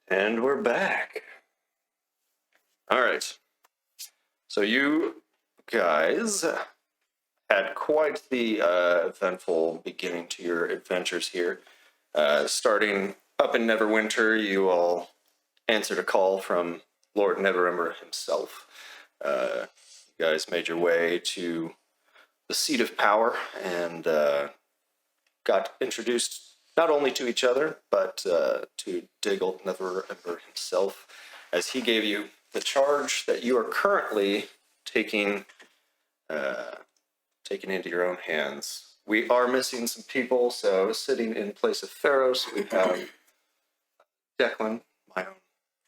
And we're back. All right. So you guys had quite the eventful beginning to your adventures here. Starting up in Neverwinter, you all answered a call from Lord Neverember himself. You guys made your way to the seat of power and got introduced not only to each other, but to Diggle Neverember himself, as he gave you the charge that you are currently taking into your own hands. We are missing some people, so sitting in place of Pharos, we have Declan, my own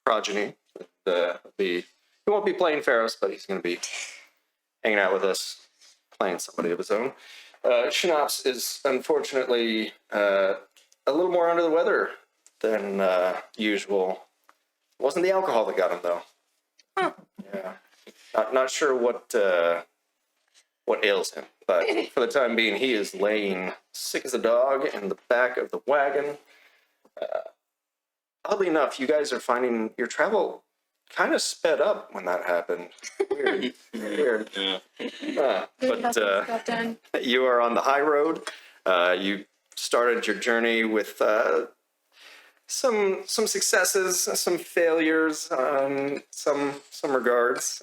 progeny. He won't be playing Pharos, but he's going to be hanging out with us, playing somebody of his own. Shinops is unfortunately a little more under the weather than usual. It wasn't the alcohol that got him, though. Huh. Yeah, not sure what ails him, but for the time being, he is laying sick as a dog in the back of the wagon. Oddly enough, you guys are finding your travel kind of sped up when that happened. Weird. Yeah. But you are on the high road. You started your journey with some successes, some failures, some regards,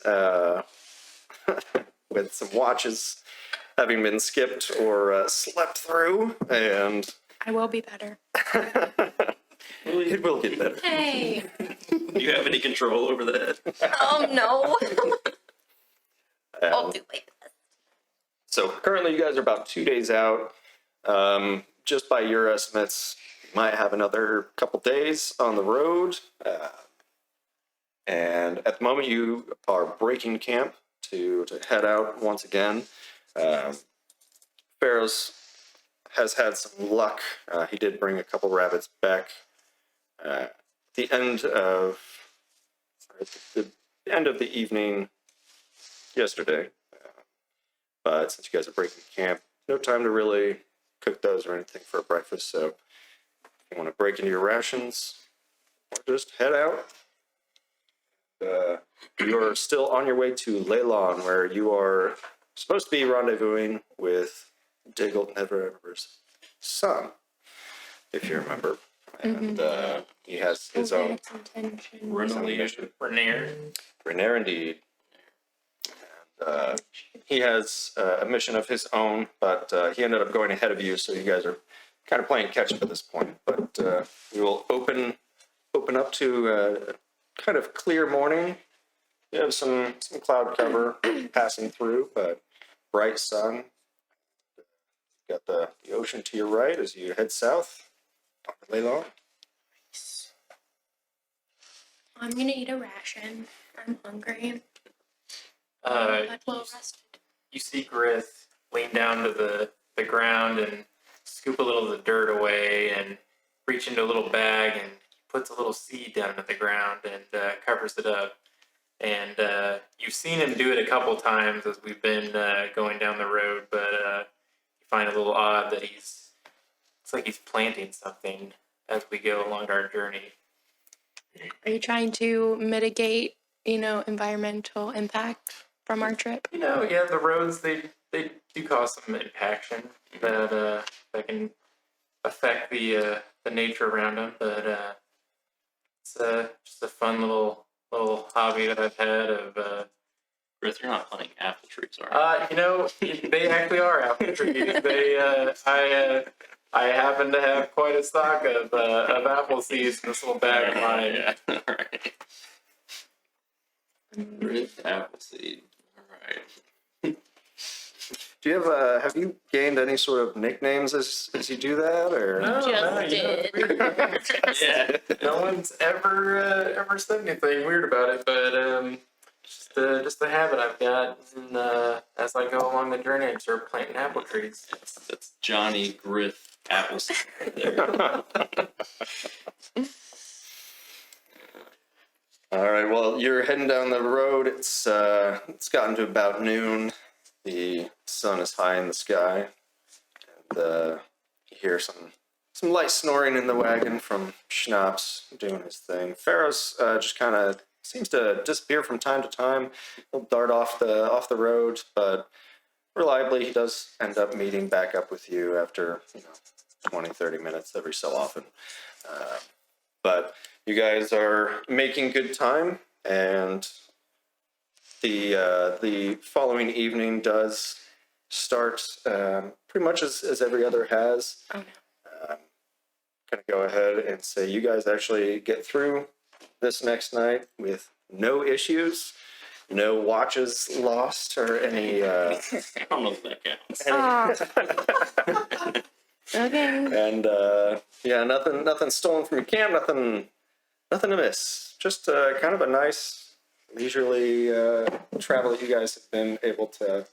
with some watches having been skipped or slept through, and I will be better. It will get better. Hey. Do you have any control over that? No. I'll do my best. So currently you guys are about 2 days out. Just by your estimates, you might have another couple days on the road. And at the moment you are breaking camp to head out once again. Pharaoh's has had some luck. He did bring a couple rabbits back. The end of the evening yesterday, but since you guys are breaking camp, no time to really cook those or anything for breakfast. So, if you want to break into your rations, or just head out. You're still on your way to Leylon, where you are supposed to be rendezvousing with Diggle Neverember's son, if you remember. And he has his own Renair indeed. And he has a mission of his own, but he ended up going ahead of you, so you guys are kind of playing catch up at this point. But we will open up to kind of clear morning. You have some cloud cover passing through, but bright sun. Got the ocean to your right as you head south. Leylon. I'm gonna eat a ration. I'm hungry. But well rested. you see Grith lean down to the ground and scoop a little of the dirt away and reach into a little bag and puts a little seed down at the ground and covers it up. And you've seen him do it a couple times as we've been going down the road, but you find it a little odd that it's like he's planting something as we go along our journey. Are you trying to mitigate, environmental impact from our trip? Yeah, the roads, they do cause some impaction that can affect the nature around them, but it's just a fun little hobby that I've had of Grith, you're not planting apple trees, are you? They actually are apple trees. I happen to have quite a stock of apple seeds in this little bag of mine. Yeah, right. Grith apple seed. All right. Do you have you gained any sort of nicknames as you do that, or? Just did. Yeah. No one's ever said anything weird about it, but just a habit I've got. And as I go along the journey, I start planting apple trees. That's Johnny Grith apple seed right there. All right. Well, you're heading down the road. It's gotten to about noon. The sun is high in the sky, and you hear some some light snoring in the wagon from Schnaps doing his thing. Pharaoh's just kind of seems to disappear from time to time. He'll dart off the road, but reliably he does end up meeting back up with you after 20, 30 minutes every so often. But you guys are making good time, and the following evening does start pretty much as every other has. Oh, no. Going to go ahead and say you guys actually get through this next night with no issues, no watches lost, or any. I don't know if that counts. Okay. And yeah, nothing stolen from your camp, nothing to miss. Just kind of a nice, leisurely travel that you guys have been able to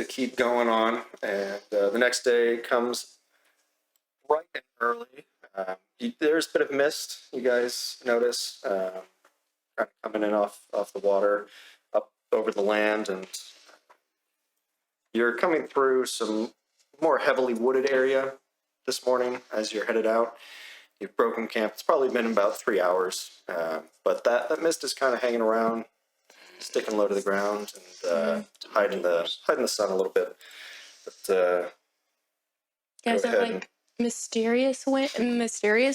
keep going on. And the next day comes bright and early. There's a bit of mist. You guys notice kind of coming in off the water, up over the land, and you're coming through some more heavily wooded area this morning as you're headed out. You've broken camp. It's probably been about 3 hours, but that mist is kind of hanging around, sticking low to the ground, and hiding the sun a little bit. But Yeah, is go it ahead like mysterious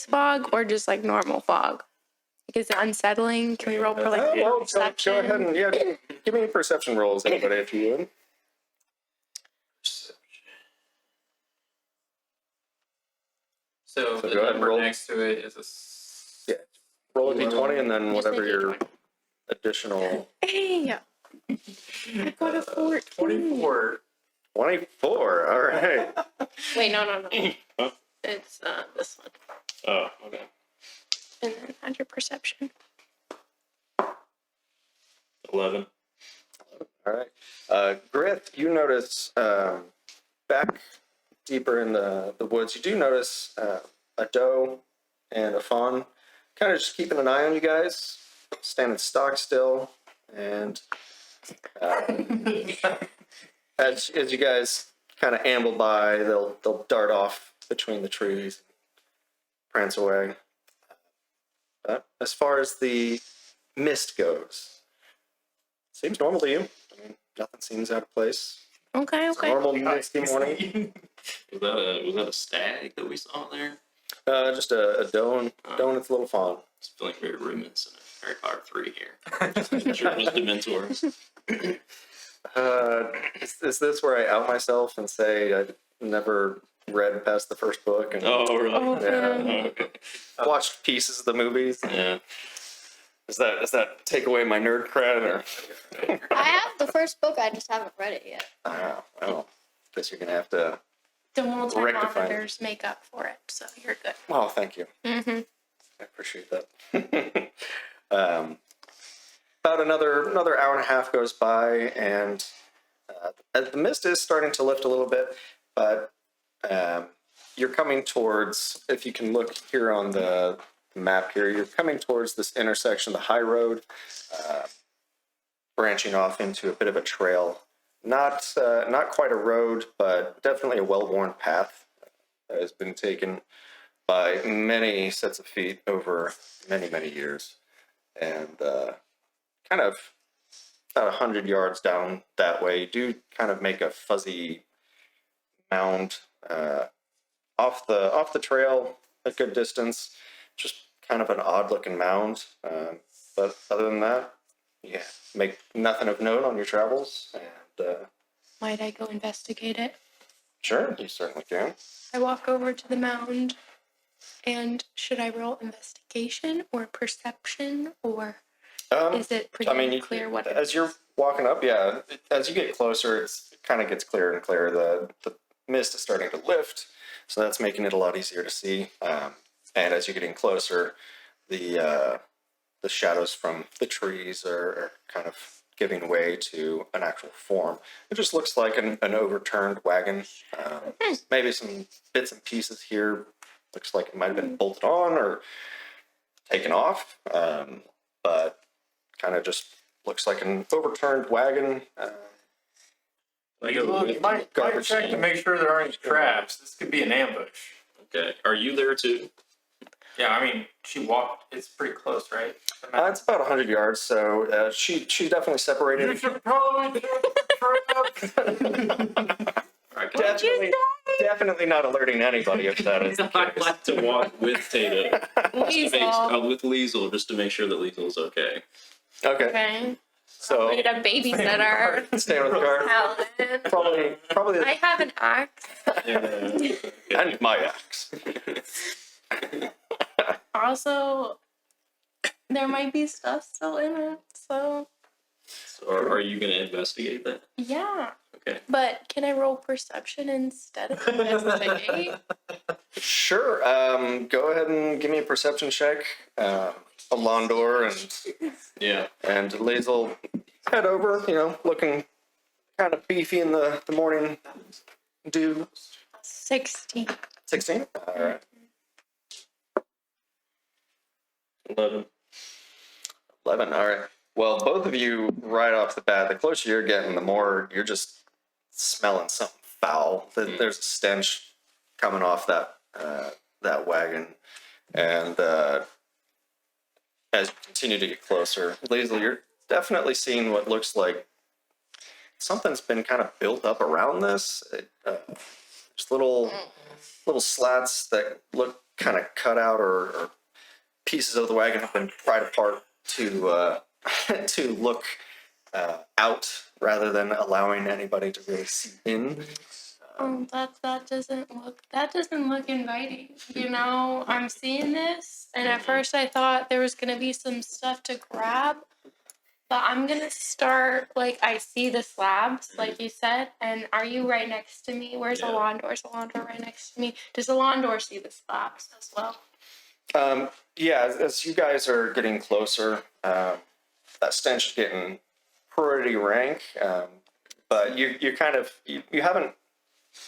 fog or just like normal fog? Like, is it unsettling? Can we roll for like well, perception? go ahead and give me perception rolls, anybody, if you would. So the go ahead and number roll. next to it is a. Yeah. Roll a d20 and then Just a whatever your D20. additional. Hey, I got a 14. 24. 24. All right. Wait, no. Huh? It's this one. Oh, okay. And then add your perception. 11. All right. Griff, you notice back deeper in the woods, you do notice a doe and a fawn kind of just keeping an eye on you guys, standing stock still. And as you guys kind of amble by, they'll dart off between the trees, prance away. But as far as the mist goes, seems normal to you. I mean, nothing seems out of place. Okay. Normal misty morning. Was that a stag that we saw there? Just a doe and its little fawn. I was feeling very reminiscent of Harry Potter 3 here. Sure, it was Dementors. Is this where I out myself and say I never read past the first book and Oh, really? Oh, yeah. Okay. watched pieces of the movies? Yeah. Does that take away my nerd cred or? I have the first book, I just haven't read it yet. Well, guess you're gonna have to. The multi Rectify it. monitors make up for it, so you're good. Oh, thank you. Mm-hmm. I appreciate that. About another hour and a half goes by, and the mist is starting to lift a little bit, but you're coming towards, if you can look here on the map here, you're coming towards this intersection, the high road, branching off into a bit of a trail. Not quite a road, but definitely a well-worn path that has been taken by many sets of feet over many years. And kind of about 100 yards down that way, you do kind of make a fuzzy mound off the trail a good distance. Just kind of an odd looking mound. But other than that, yeah, make nothing of note on your travels. And Might I go investigate it? sure, you certainly can. I walk over to the mound, and should I roll investigation or perception, or is it pretty clear what it as you're walking up, yeah, as you get closer, it kind of gets clearer and clearer. The mist is starting to lift, so that's making it a lot easier to see. And as you're getting closer, the shadows from the trees are kind of giving way to an actual form. It just looks like an overturned wagon. Maybe some bits and pieces here. Looks like it might have been bolted on or taken off, but kind of just looks like an overturned wagon. You might check to make sure there aren't any traps. This could be an ambush. Okay. Are you there too? Yeah, I mean, she walked. It's pretty close, right? It's about 100 yards, so she definitely separated. should probably do Definitely not alerting anybody if that is the I'd case. like to walk with Tato. Liesel. With Liesel, just to make sure that Liesel's okay. Okay, Okay. so We need a babysitter. stay with the guard. Helen. Probably I have an axe. and my axe. Also, there might be stuff still in it, so So are you going to investigate that? yeah. Okay. But can I roll perception instead of investigate? Sure. Go ahead and give me a perception check. Alondor Yeah. and Lazel head over. Looking kind of beefy in the morning dew. 16. 16. All right. 11. 11. All right. Well, both of you, right off the bat, the closer you're getting, the more you're just smelling something foul. There's a stench coming off that wagon, and as you continue to get closer, Liesel, you're definitely seeing what looks like something's been kind of built up around this. Just little slats that look kind of cut out, or pieces of the wagon have been pried apart to to look out rather than allowing anybody to really see in. That doesn't look inviting. I'm seeing this, and at first I thought there was gonna be some stuff to grab, but I'm gonna start I see the slabs, like you said, and are you right next to me? Where's Yeah. Alondor? Is Alondor right next to me? Does Alondor see the slabs as well? Yeah, as you guys are getting closer, that stench is getting pretty rank. But you kind of you haven't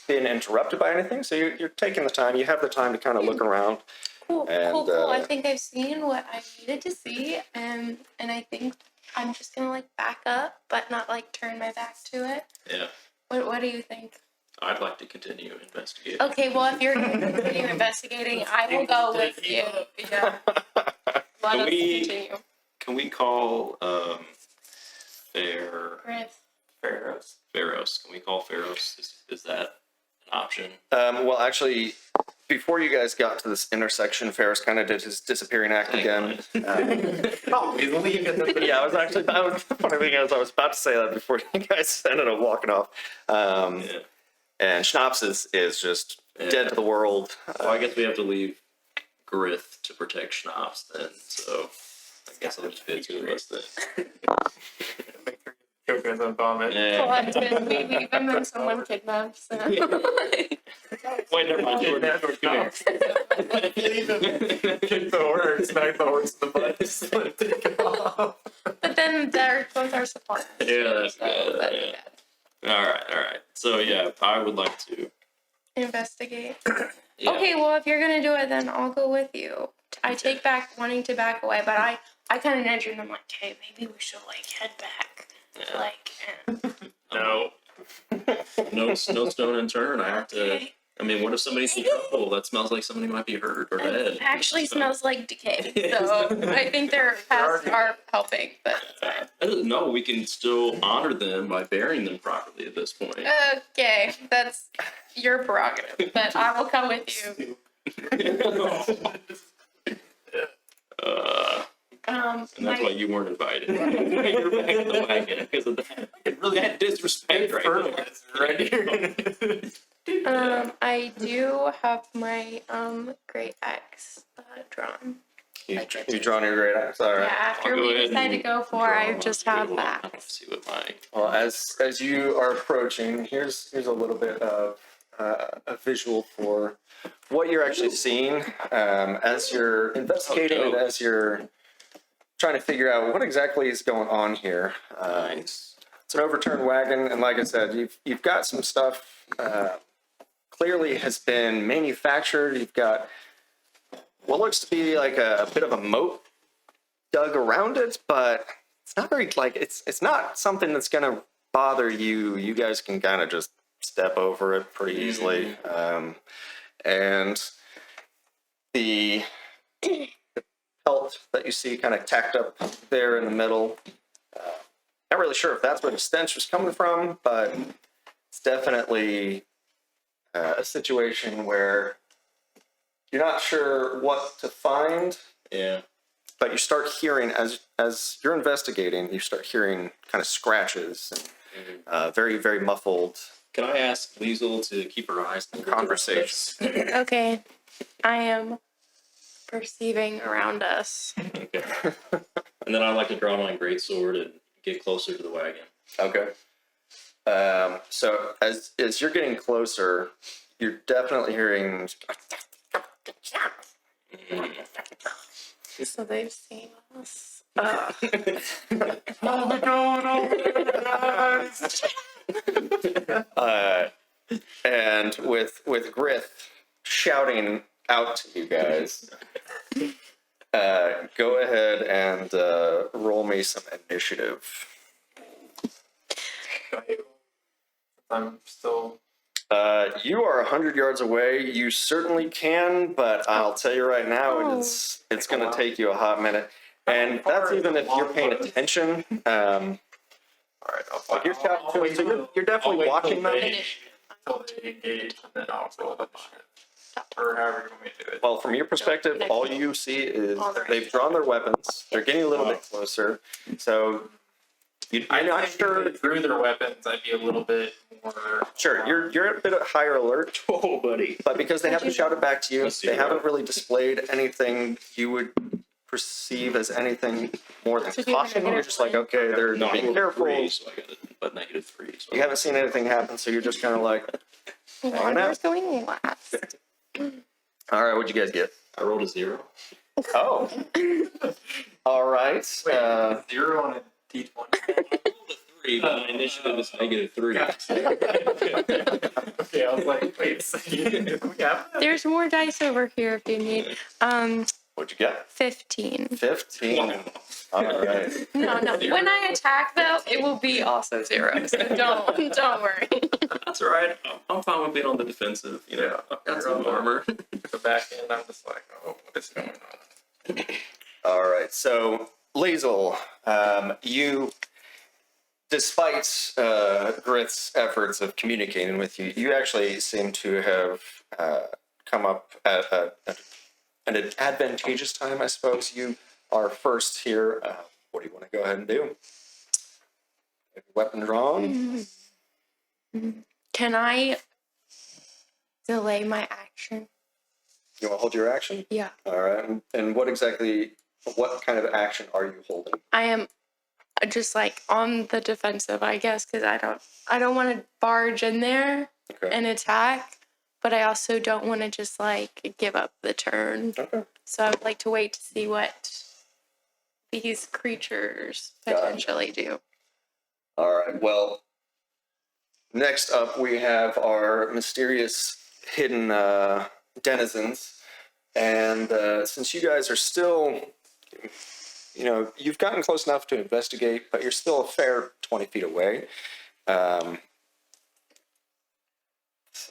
been interrupted by anything, so you're taking the time. You have the time to kind of look around. Cool. And, I think I've seen what I needed to see, and I think I'm just gonna back up, but not turn my back to it. Yeah. What do you think? I'd like to continue investigating. Okay, well, if you're going to continue investigating, I will go with you. Yeah. Let us continue. Can we call Griff. Pharos? Can we call Pharos? Is that an option? Well, actually, before you guys got to this intersection, Ferris kind of did his disappearing act again. Oh, we leave it. Yeah, the funny thing is, I was about to say that before you guys ended up walking off. Yeah. And Schnapps is just dead to the world. Well, I guess we have to leave Grith to protect Schnapps then, so I guess I'll just fit two of us then. Make sure you choke on vomit. Collected. We leave and then someone kidnaps him. Wait, never mind. Kick the horse, smack the horse in the butt, just let it take off. But then there goes our supply. Yeah, that's So good. that'd be Yeah. bad. All right. So yeah, I would like to. Investigate. Yeah. Okay, well, if you're going to do it, then I'll go with you. I take back wanting to back away, but I kind of nudge you and I'm like, okay, maybe we should head back. Yeah. No stone unturned. I have to. Okay. I mean, what if somebody's in trouble? That smells like somebody might be hurt or dead. It actually So- smells like decay, so I think their pests are helping, but it's fine. No, we can still honor them by burying them properly at this point. Okay, that's your prerogative, but I will come with you. And that's why you weren't invited. You're back in the wagon because of that. It really had disrespect right there. Right here. I do have my great axe drawn. You drawn your great axe. All right. Yeah, after I'll go we ahead decide to and go for, I just have that. See what my Well, as you are approaching, here's a little bit of a visual for what you're actually seeing as you're investigating and as you're trying to figure out what exactly is going on here. It's an overturned wagon, and like I said, you've got some stuff clearly has been manufactured. You've got what looks to be like a bit of a moat dug around it, but it's not very it's not something that's gonna bother you. You guys can kind of just step over it pretty easily. And the pelt that you see kind of tacked up there in the middle. Not really sure if that's where the stench was coming from, but it's definitely a situation where you're not sure what to find. Yeah. But you start hearing, as you're investigating, you start hearing kind of scratches and very, very muffled Can I ask Liesel to keep her eyes on conversations. Okay, I am perceiving around us. Okay. And then I'd like to draw my greatsword and get closer to the wagon. Okay. So as you're getting closer, you're definitely hearing. So they've seen us. And with Grith shouting out to you guys, go ahead and roll me some initiative. I'm still. You are 100 yards away. You certainly can, but I'll tell you right now, Oh. it's going to take you a hot minute. And that's even if you're paying attention. All right, Like you're, so you're definitely watching them. Until they engage, and then I'll roll the or however you want me to do it. Well, from your perspective, all you see is they've drawn their weapons. They're getting a little bit closer. So you're not sure. Through their weapons, I'd be a little bit more. Sure, you're a bit higher alert, Oh, buddy. but because they haven't shouted back to you, Let's see they what- haven't really displayed anything you would perceive as anything more than So do you caution. wanna You're just like, okay, they're No, I being rolled careful. 3, so I got it, but -3. So You haven't seen anything happen, so you're just kind of like, Whoever's going last. all right, what'd you guys get? I rolled a 0. Oh, all right. Wait, 0 on a D20. I rolled a 3, but my initiative is -3. Okay, I was like, wait a second. Do we have that? There's more dice over here if you need. What'd you get? 15. 15. All right. No. When I attack though, it will be also 0. So don't worry. That's all right. I'm fine with being on the defensive. You know, I've got some armor. The back end, I'm just like, oh, what is going on? All right. So, Liesel, you, despite Grith's efforts of communicating with you, you actually seem to have come up at an advantageous time, I suppose. You are first here. What do you want to go ahead and do? Have your weapon drawn? Can I delay my action? You want to hold your action? Yeah. All right. And what kind of action are you holding? I am just like on the defensive, I guess, because I don't want to barge in there Okay. and attack, but I also don't want to just like give up the turn. Okay. So I would like to wait to see what these creatures Gotcha. potentially do. All right. Well, next up we have our mysterious hidden denizens, and since you guys are still, you've gotten close enough to investigate, but you're still a fair 20 feet away.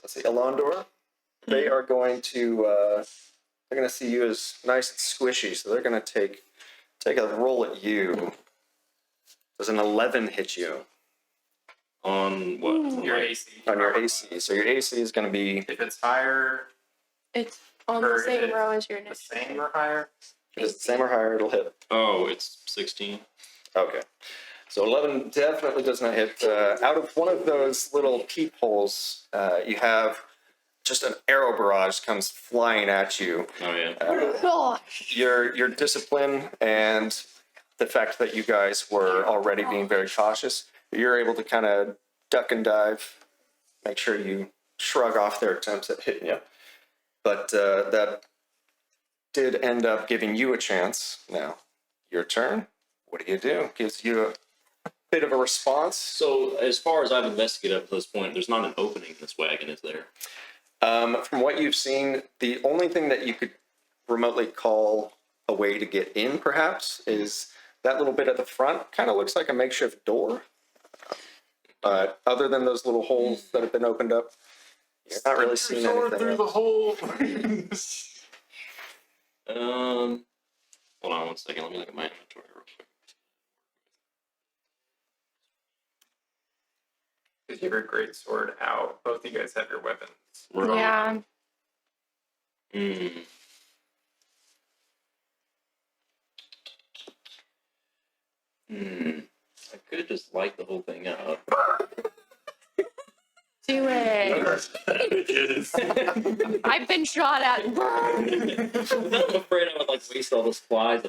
Let's see, Alondor. They are going to. They're going to see you as nice and squishy, so they're going to take a roll at you. Does an 11 hit you? On what? Your AC. On your AC. So your AC is going to be If it's higher, It's on the Or same it's row as your the initiative. same or higher. if it's the same or higher, it'll hit. Oh, it's 16. Okay. So 11 definitely does not hit. Out of one of those little peepholes, you have just an arrow barrage comes flying at you. Oh yeah. Gosh. Your discipline and the fact that you guys were already being very cautious, you're able to kind of duck and dive, make sure you shrug off their attempts at hitting you. But that did end up giving you a chance. Now, your turn. What do? Gives you a bit of a response. So as far as I've investigated up to this point, there's not an opening in this wagon, is there? From what you've seen, the only thing that you could remotely call a way to get in, perhaps, is that little bit at the front. Kind of looks like a makeshift door. But other than those little holes that have been opened up, you're not really seeing anything. through the hole. Hold on one second. Let me look at my inventory real quick. Because you have your great sword out. Both of you guys have your weapons. Right. Yeah. Hmm. I could just light the whole thing up. Do it. I've been shot at. I'm afraid I would like waste all the supplies.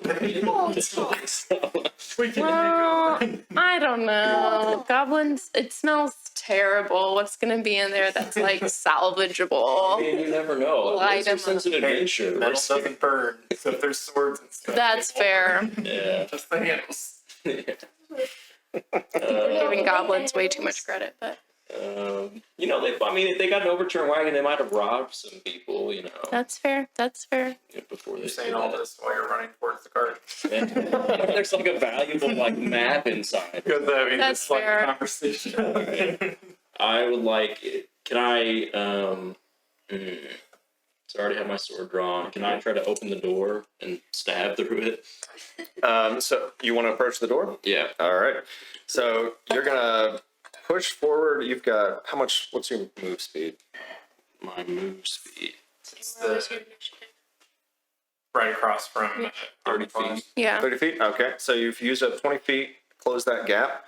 Well, I don't know. Goblins, it smells terrible. What's gonna be in there that's like salvageable? I mean, you never know. Light It's a 'em sense of up. adventure. Metal doesn't burn, so if there's swords and stuff. That's fair. Yeah. Just the handles. Giving goblins way too much credit, but You know, if they got an overturned wagon, they might have robbed some people. You know, that's fair. That's fair. before they You're did saying all that. this while you're running towards the cart. There's like a valuable like map inside. Because I mean, That's it's like fair. a conversation. I would like. Can I? So I already have my sword drawn. Can I try to open the door and stab through it? So you want to approach the door? Yeah. All right. So you're gonna push forward. You've got how much? What's your move speed? My move speed. It's the right across from 30 feet. Yeah. 30 feet. Okay. So you've used up 20 feet. Close that gap.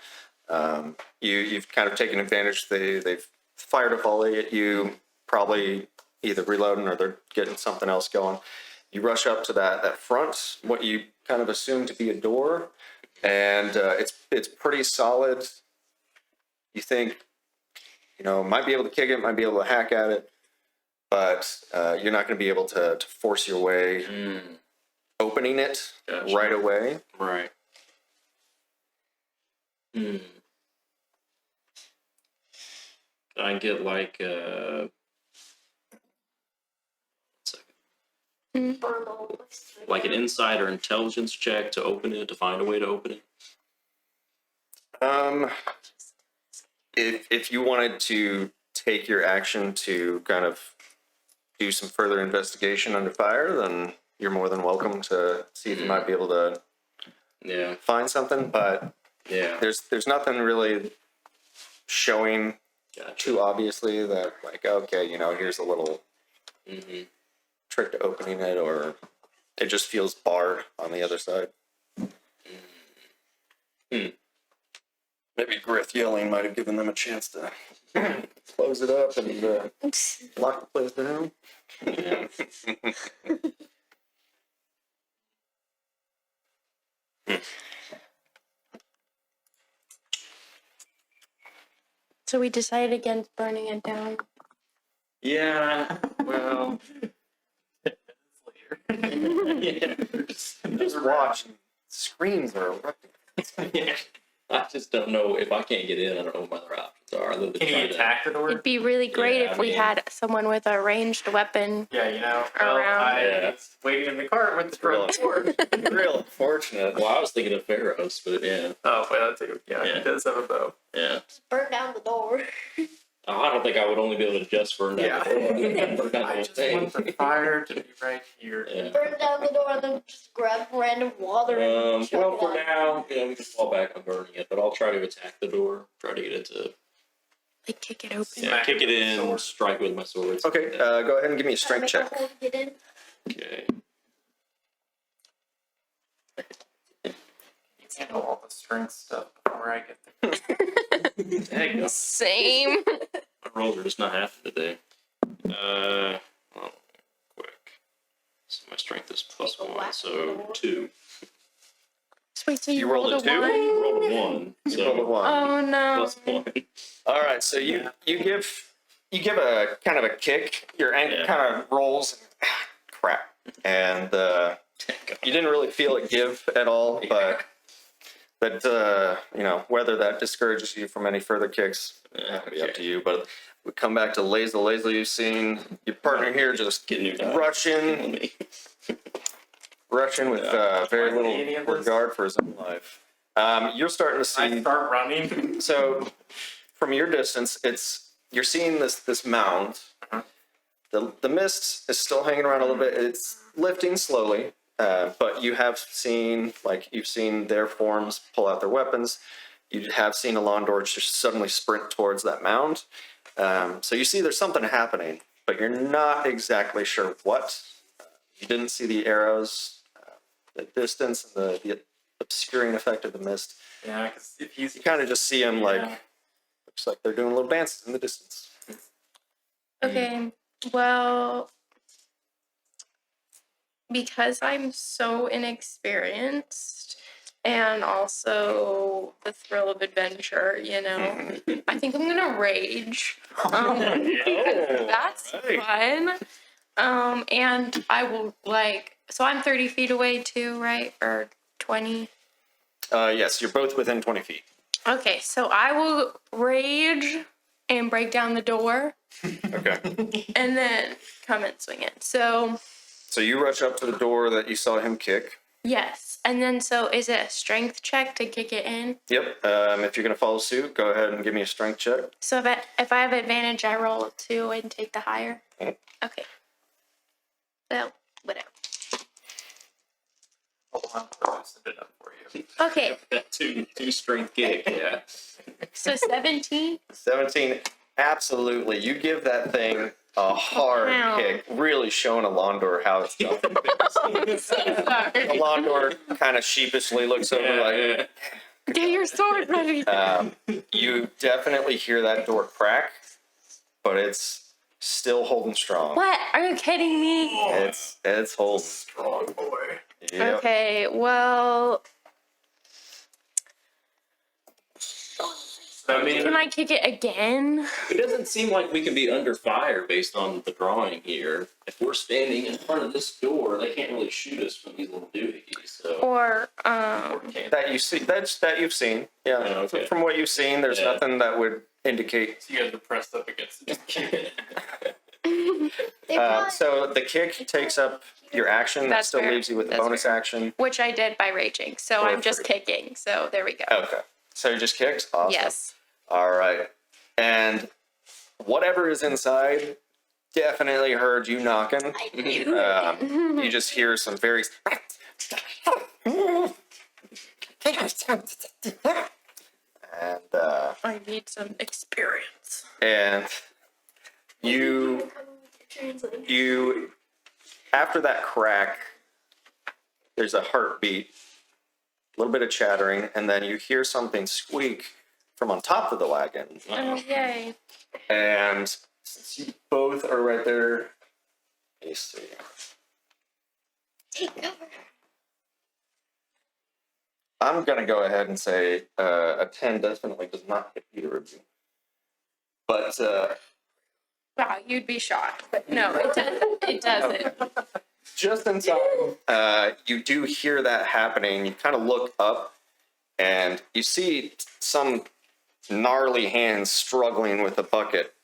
You've kind of taken advantage. They've fired a volley at you. Probably either reloading or they're getting something else going. You rush up to that front, what you kind of assume to be a door, and it's pretty solid. You think, might be able to kick it, might be able to hack at it, but you're not going to be able to force your way opening it Gotcha. right away. Right. Can I get like like an insight or intelligence check to open it, to find a way to open it? If you wanted to take your action to kind of do some further investigation under fire, then you're more than welcome to see if you might be able to Yeah. find something. But Yeah. there's nothing really showing Gotcha. too obviously that like, okay, here's a little Mm-hmm. trick to opening it, or it just feels barred on the other side. Maybe Grith yelling might have given them a chance to close it up and lock the place down. Yeah. So we decided against burning it down. Yeah. Well. Yeah. Just watch. Screens are erupting. Yeah. I just don't know if I can't get in. I don't know what my other options are. Other than Can try you to- attack the door? It'd be really great Yeah, if I we mean- had someone with a ranged weapon. Yeah, well, Around. I Yeah. was waiting in the cart with the front door. Real unfortunate. Well, I was thinking of Pharaohs, but yeah, Oh, well, that's a, yeah, Yeah. he does have a bow. yeah. Burn down the door. Oh, I don't think I would only be able to just burn down Yeah. the door. Burn down the I whole just thing. want the fire to be right here. Yeah. Burn down the door and then just grab random water and chuck Well, it for on. now, we can fall back on burning it, but I'll try to attack the door. Try to get it to Like kick it open. Smack kick it in, Sword. strike it with my sword. Okay, go ahead and give me a Try to strength make a check. hole to get in. Okay. You handle all the strength stuff before I get there. Dang, no. Same. My rolls are just not happening today. Well, quick. So my strength is plus Take a one, whack so at the door. 2. Wait, so You you rolled rolled a two? one? Rolled a 1, You rolled a so one. Oh no. plus 1. All right, so you give a kind of a kick. Your ankle Yeah. kind of rolls. Crap, and you didn't really feel it give at all. But whether that discourages you from any further kicks, that'll be up to you. But we come back to Lazel. You've seen your partner here just Getting you down. rushing with very Any little of this? regard for his own life. You're starting to I see. start running. So, from your distance, you're seeing this mound, the mist is still hanging around a little bit. It's lifting slowly, but you've seen their forms pull out their weapons. You have seen a Londor just suddenly sprint towards that mound. So you see there's something happening, but you're not exactly sure what. You didn't see the arrows, the distance, and the obscuring effect of the mist. Yeah, because if he's You kind of just see them looks like they're doing little dances in the distance. Okay, well, because I'm so inexperienced and also the thrill of adventure, I think I'm gonna rage. Because that's right. fun. And I will so I'm 30 feet away too, right? Or 20? Yes, you're both within 20 feet. Okay, so I will rage and break down the door Okay. and then come and swing it. So, You rush up to the door that you saw him kick. yes. And then, so is it a strength check to kick it in? Yep. If you're going to follow suit, go ahead and give me a strength check. So if I have advantage, I roll a 2 and take the higher? Mhm. Okay. So, whatever. I'll loosen it up for you. Okay, That two strength kick, yeah. so 17? 17. Absolutely. You give that thing a hard Wow. kick, really showing a Londor how it's done. I'm so sorry. The Londor kind of sheepishly looks over like, Get your sword ready. you definitely hear that door crack, but it's still holding strong. What? Are you kidding me? It's holding. Strong boy. Yep. Okay, well, I mean, can I kick it again? it doesn't seem like we can be under fire based on the drawing here. If we're standing in front of this door, they can't really shoot us from these little doohickeys. So, Or, can't. That you see, that you've seen. Yeah. Oh, okay. From what you've seen, there's Yeah. nothing that would indicate. So you guys are pressed up against it. They probably, So the kick takes up your action. That That's still fair. leaves you with a That's bonus action. which I did by raging, so Or I'm just free. kicking. So there we go. Okay. So you just kicked? Awesome. Yes. All right. And whatever is inside definitely heard you knocking. I knew it. You just hear some very. And I need some experience. you after that crack, there's a heartbeat, a little bit of chattering, and then you hear something squeak from on top of the wagon. Oh, yay. And since you both are right there, let me see. Take cover. I'm gonna go ahead and say a 10 definitely does not hit either of you. But Wow, you'd be shocked, but no, it doesn't. It doesn't. just in time, you do hear that happening. You kind of look up, and you see some gnarly hands struggling with a bucket,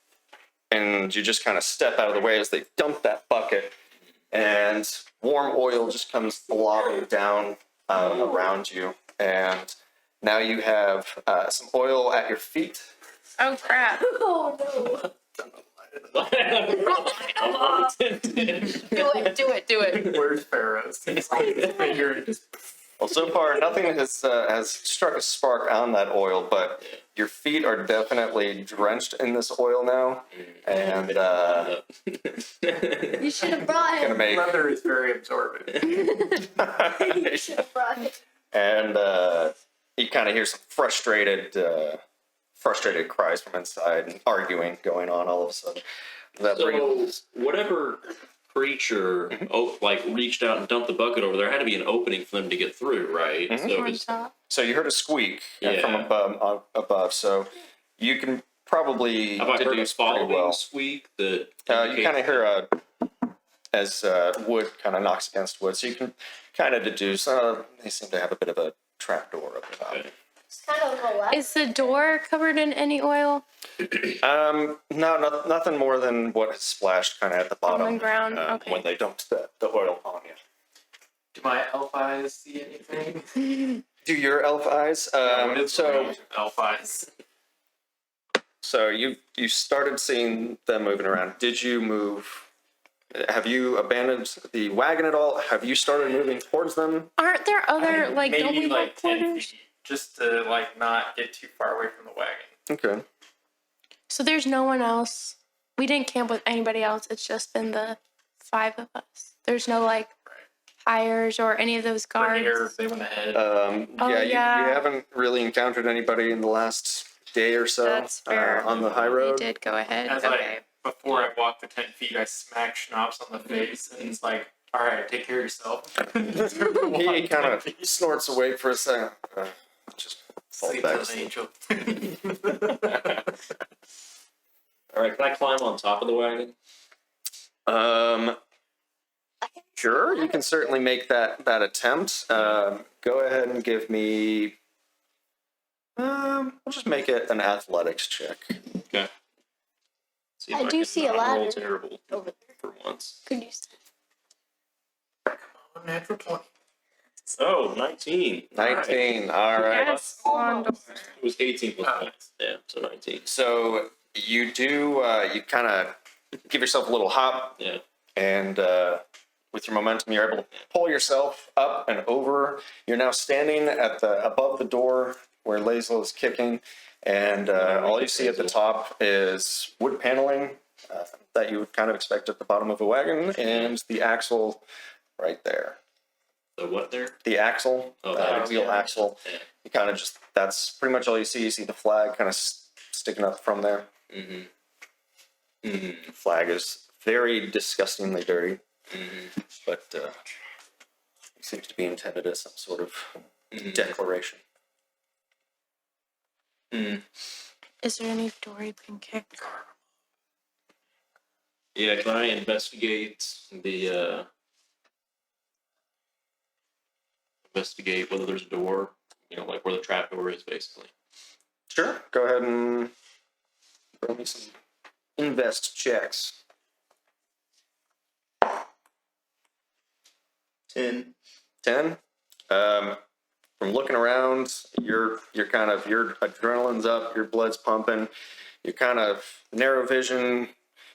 and you just kind of step out of the way as they dump that bucket, and warm oil just comes blobbing down around you, and now you have some oil at your feet. Oh, crap. Oh no. Do it. Where's Pharaoh's? It's like his finger and just Well, so far nothing has struck a spark on that oil, but your feet are definitely drenched in this oil now, and You should have brought gonna him. make leather is very absorbent. You should have brought him. and you kind of hear some frustrated cries from inside and arguing going on all of a sudden. That So brings whatever creature reached out and dumped the bucket over there had to be an opening for them to get through, right? Mhm. So On it's, top. so you heard a squeak Yeah. from above, so you can probably have I heard a deduce pretty following well. squeak that You kind of hear as wood kind of knocks against wood, so you can kind of deduce they seem to have a bit of a trap door up the top. Okay. It's kind of a left. Is the door covered in any oil? No, nothing more than what has splashed kind of at the bottom On the ground? Okay. when they dumped the oil on you. Do my elf eyes see anything? Do your elf eyes? What is the So range of elf eyes? you started seeing them moving around. Did you move Have you abandoned the wagon at all? Have you started moving towards them? Aren't there other don't maybe we like have 10 quarters? feet, just to like not get too far away from the wagon. Okay. So there's no one else. We didn't camp with anybody else. It's just been the 5 of us. There's no like hires or any of those guards. Rainier, they went ahead. Oh, You yeah. haven't really encountered anybody in the last day or so That's fair. on the high road. You did go ahead. As Okay. before I walked the 10 feet, I smacked Schnapps on the face, and it's like, all right, take care of yourself. He kind of snorts awake for a second. Just falls Sleep back as an asleep. angel. All right, can I climb on top of the wagon? Sure, you can certainly make that attempt. Go ahead and give me. We'll just make it an athletics check. Okay. See I if do can see a not roll ladder terrible over there. for once. Could you? Natural 20. Oh, 19. 19. All right. Yes, Sunder. It was 18 plus Oh. 1. Yeah, so 19. So you do. You kind of give yourself a little hop, Yeah. and with your momentum, you're able to pull yourself up and over. You're now standing at the above the door where Lazel is kicking, and all you see at the top is wood paneling that you would kind of expect at the bottom of a wagon, and the axle right there. The what there? The axle, Oh, the that wheel yeah. axle. Yeah. You kind of just, that's pretty much all you see. You see the flag kind of sticking up from there. Mm-hmm. Mm-hmm. The flag is very disgustingly dirty, Mm-hmm. but it seems to be intended as some sort of Mm-hmm. declaration. Mm-hmm. Is there any door you can kick? Yeah, can I investigate the investigate whether there's a door? You know, like where the trap door is, basically. Sure. Go ahead and roll me some invest checks. 10. 10. From looking around, your adrenaline's up, your blood's pumping, you're kind of narrow vision.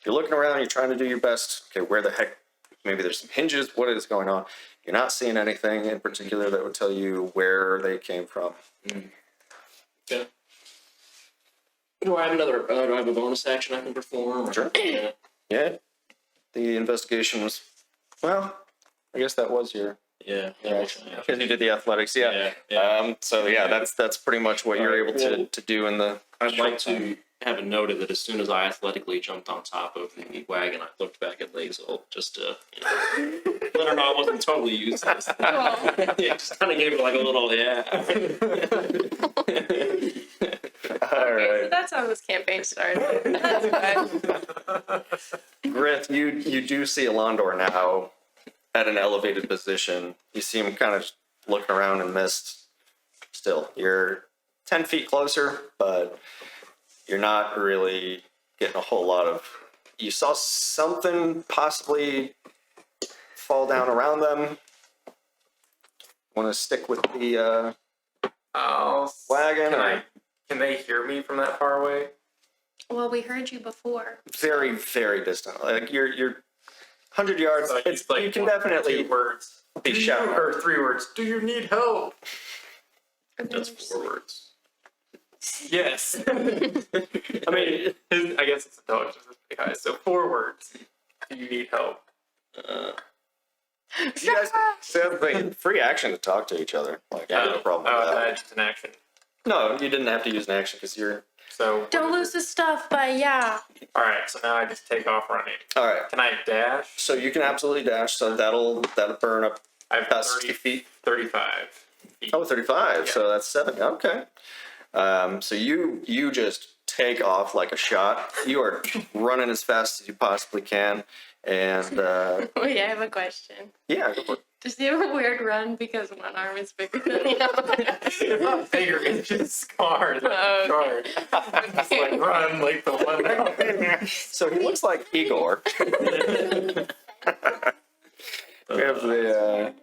You're looking around, you're trying to do your best. Okay, where the heck? Maybe there's some hinges. What is going on? You're not seeing anything in particular that would tell you where they came from. Okay. Do I have do I have a bonus action I can perform? Sure. Yeah. Yeah. The investigation was, well, I guess that was your. Yeah. Because you did the athletics, yeah. So yeah, that's pretty much what you're able to do in the. I'd like to have it noted that as soon as I athletically jumped on top of the wagon, I looked back at Lazel just to let her know I wasn't totally useless. Yeah, just kind of gave it like a little, yeah. All right, That's how this campaign started. That's fine. Grith, you do see Alondor now at an elevated position. You see him kind of looking around in mist. Still, you're 10 feet closer, but you're not really getting a whole lot of. You saw something possibly fall down around them. Want to stick with the wagon? Can they hear me from that far away? Well, we heard you before. Very, very distant. Like you're 100 yards. So It's like you can 1 or definitely 2 words. be Do you- shouting. or 3 words. Do you need help? That's 4 words. Yes. I mean, I guess it's intelligence is pretty high. So 4 words. Do you need help? You guys have like free action to talk to each other. Like I have no problem with that. That's just an action. No, you didn't have to use an action because you're. So Don't lose the stuff, but yeah. All right. So now I just take off running. All right. Can I dash? So you can absolutely dash. So that'll burn up I have about 60 feet. 35 feet. Oh, 35. Yeah. So that's 7. Okay. So you just take off like a shot. You are running as fast as you possibly can, and Wait, I have a question. yeah, go for it. Does he have a weird run because one arm is bigger than the other? It's not bigger. It's just scarred. Like Oh, short. Just like run like the one. So he looks like Igor. We have the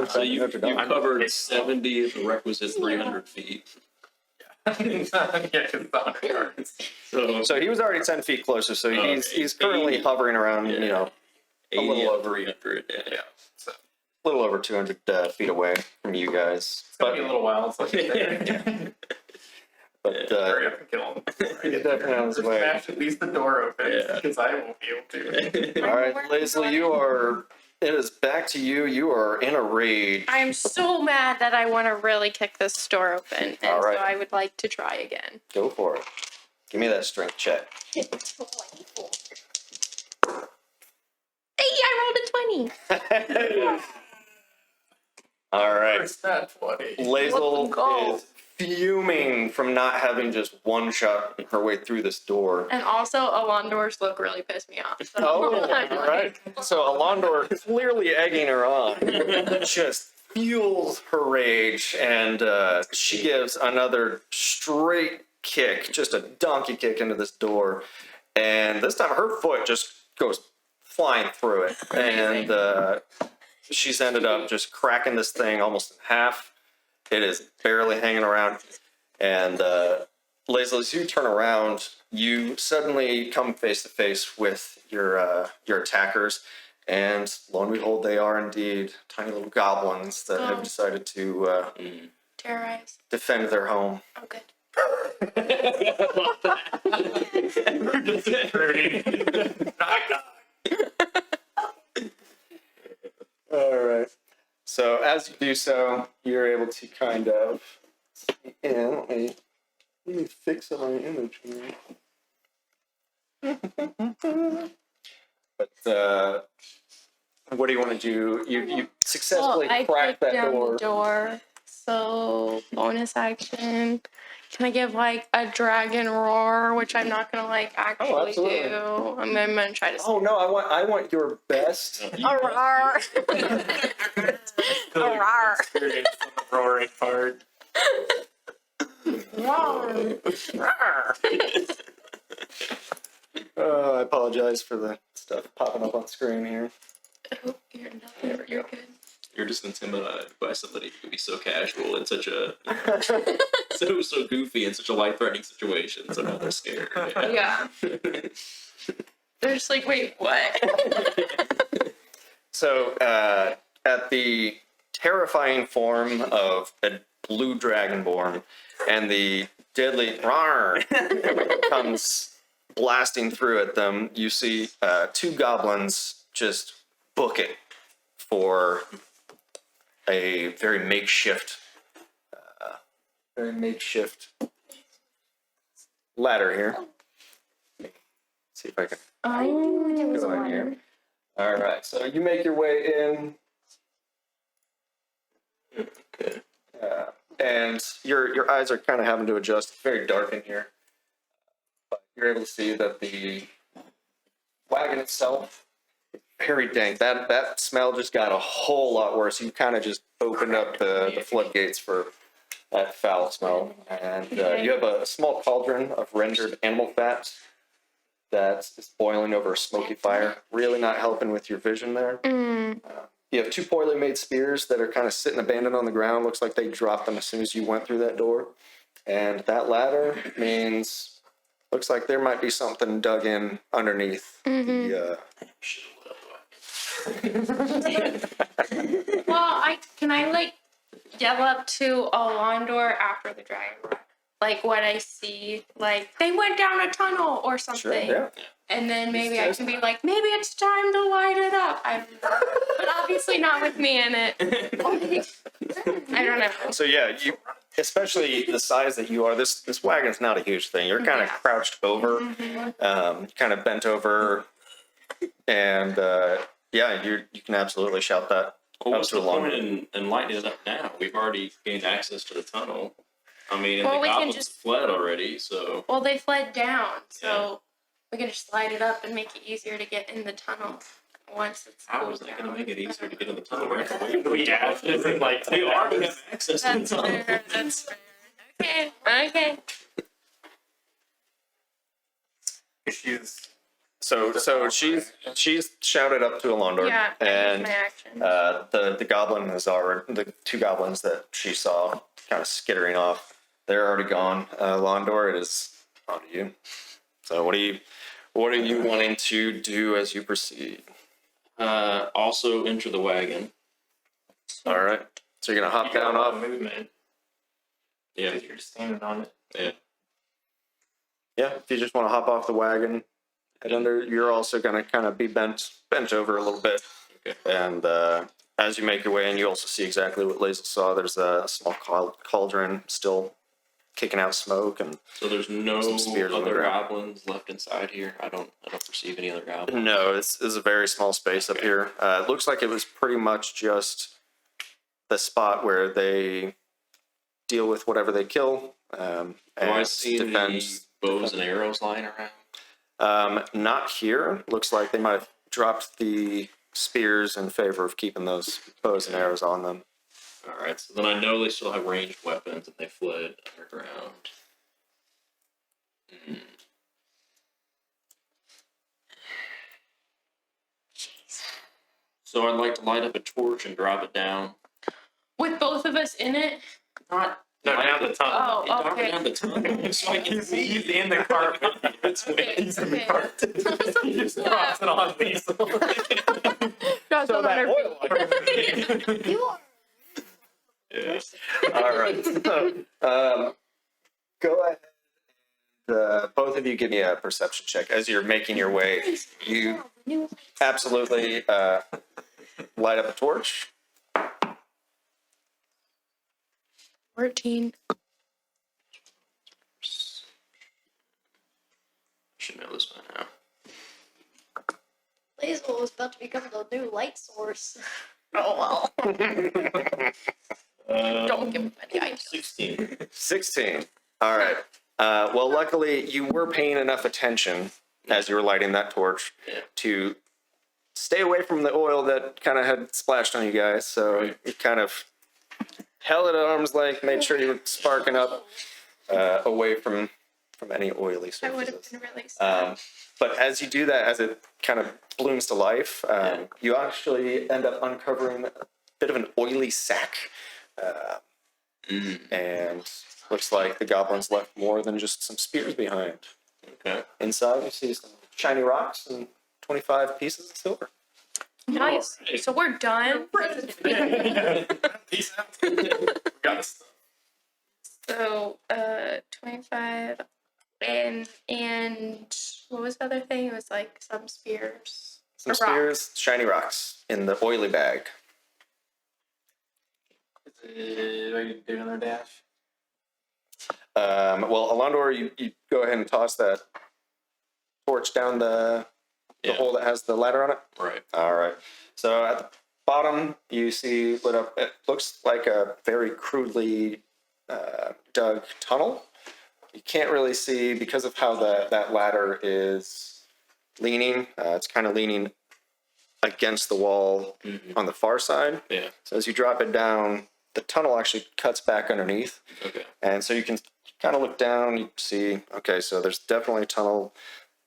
So you Notre Dame. covered 70 of the requisite 300 feet. Yeah, 'cause it's 100 yards. So he was already 10 feet closer. So he's currently hovering around, Yeah. you know, a 80 little and over 300. Yeah. So a little over 200 feet away from you guys. it's gonna be a little while until I get there. But Hurry up and kill him. he's definitely on his way. Smash at least the door open Yeah. because I won't be able to. All right, Leslie, it is back to you. You are in a rage. I'm so mad that I want to really kick this door open, and All right. so I would like to try again. Go for it. Give me that strength check. 24. Hey, I rolled a 20. All right. Where's that 20? Lazel Go. is fuming from not having just one shot her way through this door. And also, Alondor's look really pissed me off. So Oh, I'm all like, right. So Alondor clearly egging her on, just fuels her rage, and she gives another straight kick, just a donkey kick into this door, and this time her foot just goes flying through it, and she's ended up just cracking this thing almost in half. It is barely hanging around, and Leslie, as you turn around, you suddenly come face to face with your attackers, and lo and behold, they are indeed tiny little goblins that have decided to terrorize. defend their home. Oh, good. All right. So as you do so, you're able to kind of. And let me fix up my image here. But what do you want to do? You successfully I cracked kicked that down door. the door. So bonus action. Can I give like a dragon roar, which I'm not gonna like actually absolutely. do. I'm gonna try to. Oh no! I want your best. Roar. Roar. Experience on the roaring part. I apologize for the stuff popping up on screen here. Oh, you're good. You're just intimidated by somebody who can be so casual in such a so goofy in such a life-threatening situation. So now they're scared. Yeah. They're just like, wait, what? So, at the terrifying form of a blue dragonborn and the deadly roar comes blasting through at them, you see two goblins just book it for a very makeshift ladder here. See if I can Oh, there was go in one. here. All right, so you make your way in, and your eyes are kind of having to adjust. It's very dark in here, but you're able to see that the wagon itself is very dank. That smell just got a whole lot worse. You kind of just opened up the floodgates for that foul smell, and you have a small cauldron of rendered animal fat that is boiling over a smoky fire. Really not helping with your vision there. You have two poorly made spears that are kind of sitting abandoned on the ground. Looks like they dropped them as soon as you went through that door. And that ladder means, looks like there might be something dug in underneath the. Well, can I like yell up to Alondor after the dragon roar? Like what I see, like they went down a tunnel or something. Yeah. And then maybe I can be like, maybe it's time to light it up. But obviously not with me in it. I don't know. So yeah, you, especially the size that you are, this wagon's not a huge thing. You're kind of crouched over, kind of bent over, and yeah, you can absolutely shout that. Well, what's up the to Alondor. point in lighting it up now? We've already gained access to the tunnel. I mean, and Well, the we can goblins just- fled already, so Well, they fled down, so we can just light it up and make it easier to get in the tunnel once it's how cooled is that down. going to make it easier to get in the tunnel? We have to like They 2 already hours. have access to the That's tunnel. fair. That's fair. Okay. Okay. So she's shouted up to Alondor, Yeah. I use and my action. the goblin has already, the two goblins that she saw kind of skittering off They're already gone. Londor, it is on to you. So what are you wanting to do as you proceed? Also enter the wagon. All right. So you're gonna hop You got down a lot off. of movement. Yeah. Because you're just standing on it. Yeah. Yeah. If you just want to hop off the wagon, head under. You're also gonna kind of be bent over a little bit. Okay. And as you make your way in, you also see exactly what Lazel saw. There's a small cauldron still kicking out smoke, and So there's no Some spears on the other ground. goblins left inside here. I don't perceive any other goblins. no, this is a very small space up here. It looks like it was pretty much just the spot where they deal with whatever they kill. Do I And see any defend. bows and arrows lying around? Not here. Looks like they might have dropped the spears in favor of keeping those bows and arrows on them. All right. So then I know they still have ranged weapons and they fled underground. Hmm. So I'd like to light up a torch and drop it down. With both of us in it? Not No, light down the it- tunnel. Oh, Drop it okay. down the tunnel so I can He's see. in the cart with you. Okay, He's in the okay. cart. He just drops it on Liesel. Drops So on that her oil. You are. Yeah. All right. So, go ahead. Both of you give me a perception check as you're making your way. You New absolutely light up a torch. 14. Should know this by now. Lazel is about to become the new light source. Oh, well. Don't give him any ideas. 16. 16. All right. Well, luckily, you were paying enough attention as you were lighting that torch Yeah. to stay away from the oil that kind of had splashed on you guys. So Right. you kind of held it at arm's length, made sure you were sparking up away from any oily That would have surfaces. been really sad. But as you do that, as it kind of blooms to life, you actually end up uncovering a bit of an oily sack. And looks like the goblins left more than just some spears behind. Okay. Inside, you see some shiny rocks and 25 pieces of silver. Nice. So we're done. Peace out. We got this. So 25 and what was the other thing? It was like some spears. Some A rock. spears, shiny rocks in the oily bag. Are you doing another dash? Well, Alondor, you go ahead and toss that torch down the Yeah. hole that has the ladder on it. Right. All right. So at the bottom, you see lit up. It looks like a very crudely dug tunnel. You can't really see because of how that ladder is leaning. It's kind of leaning against the wall on the far side. Yeah. So as you drop it down, the tunnel actually cuts back underneath. Okay. And so you can kind of look down, you see, okay, so there's definitely a tunnel.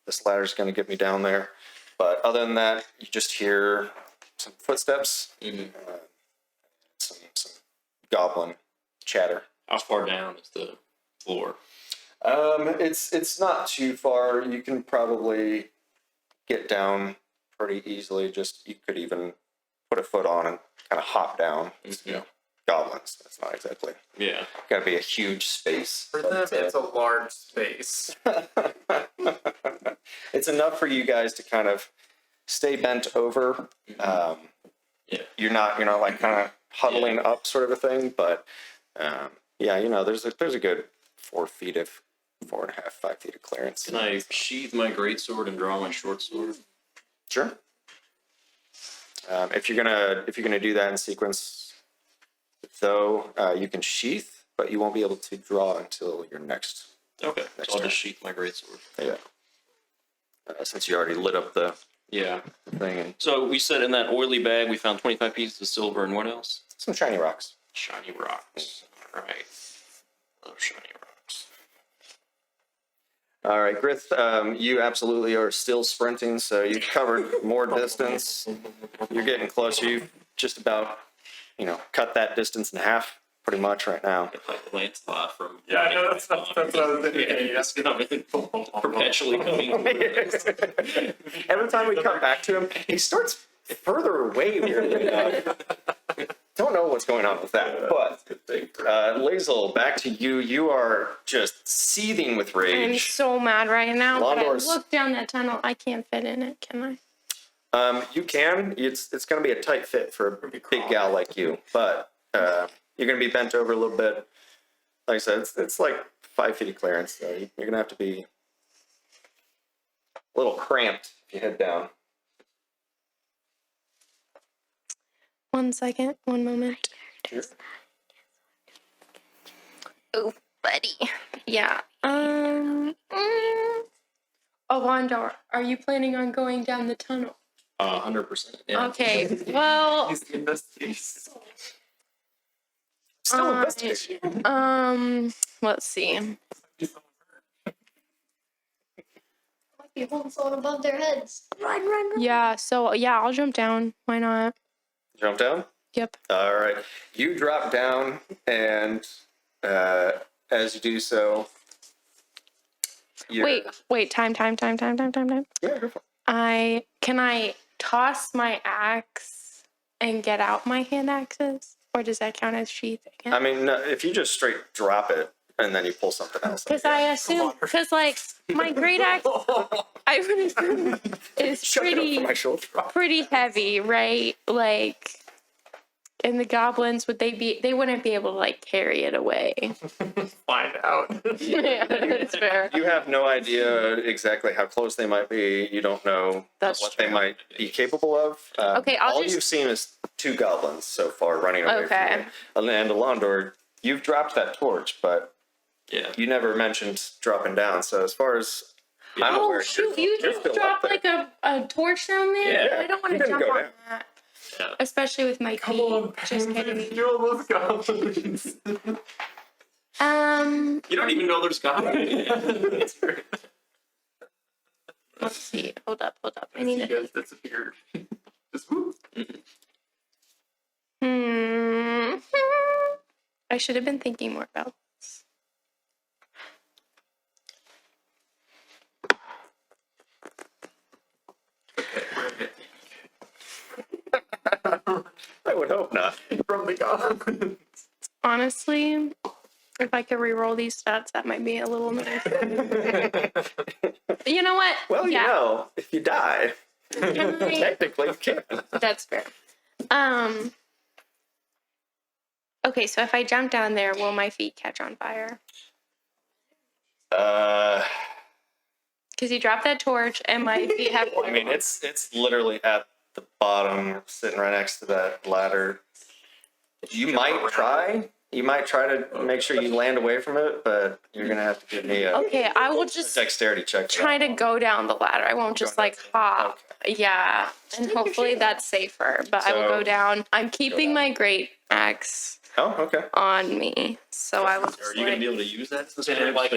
This ladder's going to get me down there. But other than that, you just hear some footsteps, some goblin chatter. How far down is the floor? It's not too far. You can probably get down pretty easily. Just you could even put a foot on and kind of hop down. You know, goblins. That's not exactly. Yeah. Got to be a huge space. For them, it's a large space. It's enough for you guys to kind of stay bent over. Yeah. You're not like kind of huddling up sort of a thing, but yeah, there's a good 4 feet of 4.5, 5 feet of clearance. Can I sheath my greatsword and draw my short sword? Sure. If you're gonna do that in sequence, though, you can sheath, but you won't be able to draw until your next. Okay. Next So I'll turn. just sheath my greatsword. Yeah. Since you already lit up the Yeah. thing and So we said in that oily bag we found 25 pieces of silver and what else? some shiny rocks. Shiny rocks. All right. Love shiny rocks. All right, Grith, you absolutely are still sprinting, so you've covered more distance. You're getting closer. You've just about, cut that distance in half. pretty much right now. It's like Lancelot from. Yeah, I know, that's what I was thinking. Yeah, just coming, perpetually coming. Every time we come back to him, he starts further away. Weirdly enough. Don't know what's going on with that, but Lazel, back to you. You are just seething with I'm rage. so mad right now. But I Londor's- look down that tunnel. I can't fit in it, can I? You can. It's going to be a tight fit for a big gal like you, but you're going to be bent over a little bit. Like I said, it's like 5 feet of clearance, so you're going to have to be a little cramped if you head down. 1 second. 1 moment. Oh, buddy. Yeah. Oh, Londor, are you planning on going down the tunnel? 100%. Yeah. Okay. Well, He's the investigation. Still investigating. let's see. Might be holding someone above their heads. Run. Yeah. So yeah, I'll jump down. Why not? Jump down. Yep. All right. You drop down, and as you do so, you're- Wait. Time. Yeah, go for it. Can I toss my axe and get out my hand axes, or does that count as sheathing? I mean, no, if you just straight drop it and then you pull something else. Because I assume, because like my great axe, I would assume is Shove it up pretty for my shoulder. pretty heavy, right? Like, and the goblins they wouldn't be able to like carry it away. Find out. Yeah, that's fair. You have no idea exactly how close they might be. You don't know That's what true. they might be capable of. Okay, I'll all just- you've seen is 2 goblins so far running away Okay. from you. And Alondor, you've dropped that torch, but Yeah. you never mentioned dropping down. So as far as I'm Oh aware, shoot! you're You still just up dropped there. like a torch down there. Yeah, I don't want you to didn't jump go on down. that. Yeah. Especially with my Come feet. on, Just kidding. you almost goblins. You don't even know there's goblins. Let's see. Hold up. I I need see to. you guys disappeared. Just whoop. I should have been thinking more about this. I would hope not. From the goblins. Honestly, if I could re-roll these stats, that might be a little nice. You know what? Well, you yeah, know, if you die, Can I- technically you can. that's fair. Okay, so if I jump down there, will my feet catch on fire? Because you dropped that torch and my feet have oil. I mean, it's literally at the bottom, sitting right next to that ladder. You might try to make sure you land away from it, but you're gonna have to give me a Okay, I will just dexterity check. for try that. to go down the ladder. I won't just like hop. Yeah, and hopefully that's safer. But I will So- go down. I'm keeping my great axe Oh, okay. on me, so I will. Are Just you gonna like, be able to use that to Spin it like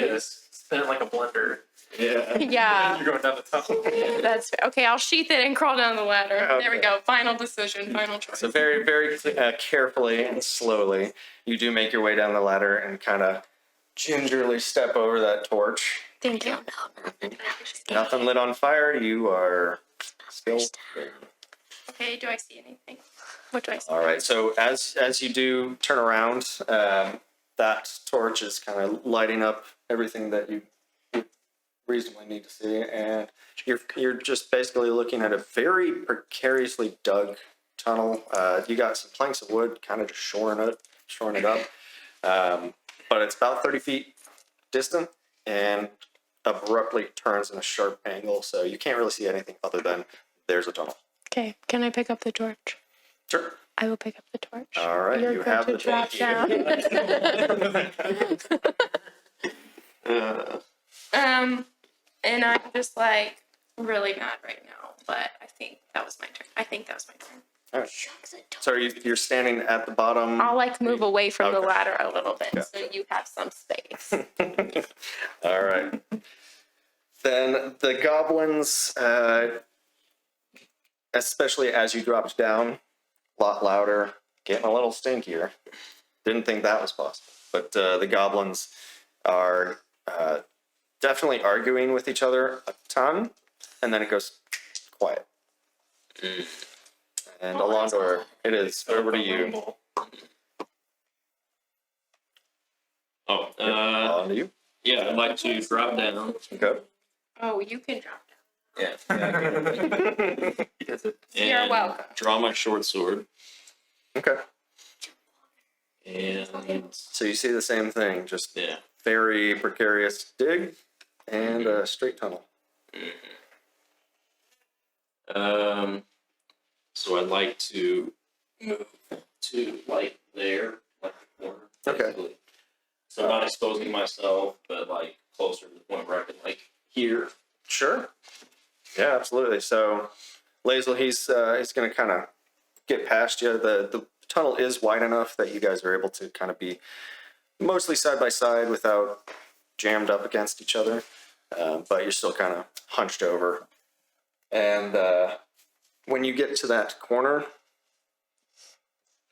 a blender. Yeah. yeah, You're going down the tunnel. that's okay. I'll sheath it and crawl down the ladder. There we Okay. go. Final decision. Final choice. So very, very carefully and slowly, you do make your way down the ladder and kind of gingerly step over that torch. Thank you. Nothing lit on fire. You are still. Okay. Do I see anything? What do I see? All right. So as you do turn around, that torch is kind of lighting up everything that you reasonably need to see, and you're just basically looking at a very precariously dug tunnel. You got some planks of wood, kind of just shoring it up, but it's about 30 feet distant and abruptly turns in a sharp angle, so you can't really see anything other than there's a tunnel. Okay. Can I pick up the torch? Sure. I will pick up the torch. All right. You're you going have to the drop down. And I'm just like really mad right now, but I think that was my turn. All right. So you're standing at the bottom. I'll like move away from the Okay. ladder a little bit Yeah. so you have some space. All right. Then the goblins, especially as you dropped down, a lot louder, getting a little stinkier. Didn't think that was possible. But the goblins are definitely arguing with each other a ton, and then it goes quiet. And Alondor, it is over to you. Oh, On to you. yeah, I'd like to drop down. Okay. Oh, you can drop down. Yeah. You're welcome. Draw my short sword. Okay. And So you see the same thing, just yeah. very precarious dig and a straight tunnel. So I'd like to move to like there, like the corner. Okay. Basically. So not exposing myself, but like closer to the point where I can like hear. Sure. Yeah, absolutely. So Lazel, he's going to kind of get past you. The tunnel is wide enough that you guys are able to kind of be mostly side by side without jammed up against each other, but you're still kind of hunched over. And when you get to that corner,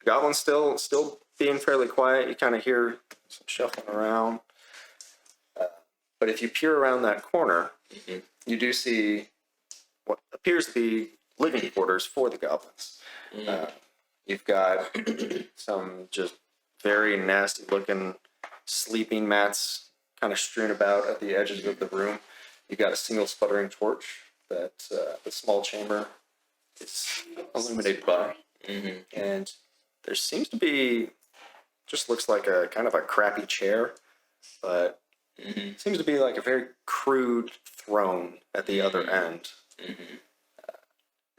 the goblin's still being fairly quiet. You kind of hear some shuffling around. But if you peer around that corner, you do see what appears to be living quarters for the goblins. You've got some just very nasty looking sleeping mats kind of strewn about at the edges of the room. You've got a single sputtering torch that the small chamber is illuminated by. And there seems to be, just looks like a kind of a crappy chair, but seems to be like a very crude throne at the other end.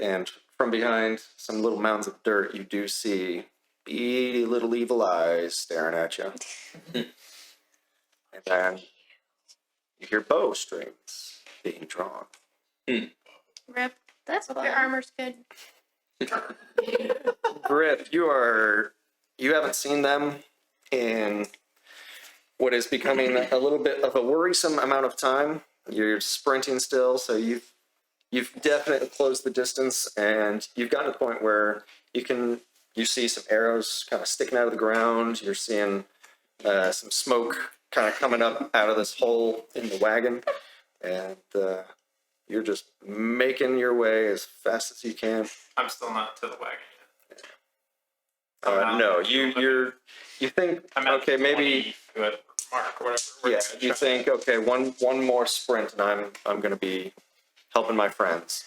And from behind some little mounds of dirt, you do see beady little evil eyes staring at you. And then you hear bowstrings being drawn. Rip. That's Hope fun. your armor's good. Griff, you haven't seen them in what is becoming a little bit of a worrisome amount of time. You're sprinting still, so you've definitely closed the distance, and you've gotten to the point where you see some arrows kind of sticking out of the ground. You're seeing some smoke kind of coming up out of this hole in the wagon, and you're just making your way as fast as you can. I'm still not to the wagon yet. No, you think, I'm at okay, maybe, 20 mark or whatever. We're yeah, gonna you try- think, okay, one more sprint and I'm going to be helping my friends.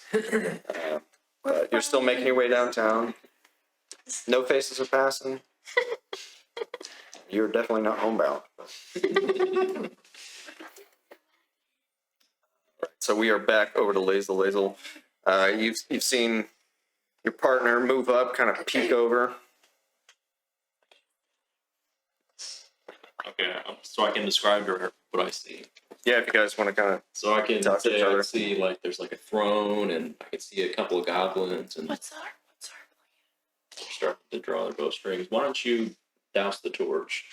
But you're still making your way downtown. No faces are passing. You're definitely not homebound. So we are back over to Lazel. Lazel, you've seen your partner move up, kind of peek over. Okay, so I can describe to her what I see. Yeah, if you guys want to kind of, So I can Talk to each say I other. see like there's like a throne, and I can see a couple of goblins, and What's our they're starting to draw their bowstrings. Why don't you douse the torch?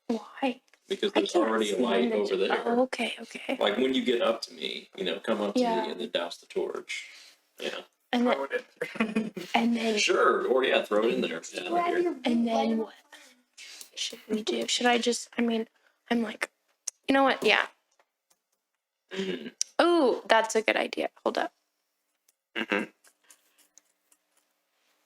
Why? Because I there's can't already a see light in the- over there. Oh, okay. Like when you get up to me, come up to Yeah. me and then douse the torch. Yeah. And then, Throw it in. and then, Sure. Or yeah, throw it in there. Yeah, Grab here. your and big then light. what should we do? Should I just? I mean, I'm like, you know what? Yeah. Mhm. Oh, that's a good idea. Hold up.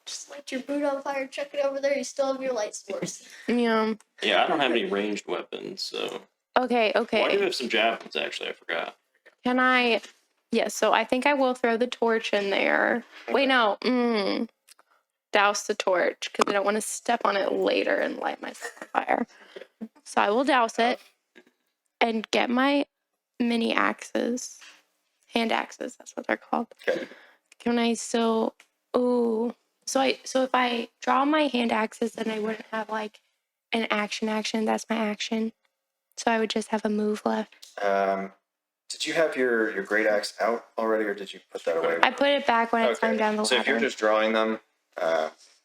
Just light your boot on fire, chuck it over there. You still have your light source. Yeah. Yeah, I don't have any ranged weapons, so. Okay. Well, I do Okay. have some javelins, actually. I forgot. Can I? Yes. So I think I will throw the torch in there. Wait, no. Douse the torch because I don't want to step on it later and light myself on fire. So I will douse it and get my mini axes, hand axes. That's what they're called. Okay. Can I still? Oh, so if I draw my hand axes, then I wouldn't have like an action. That's my action. So I would just have a move left. did you have your great axe out already, or did you put that away? I put it back when I climbed down the So if you're ladder. just drawing them,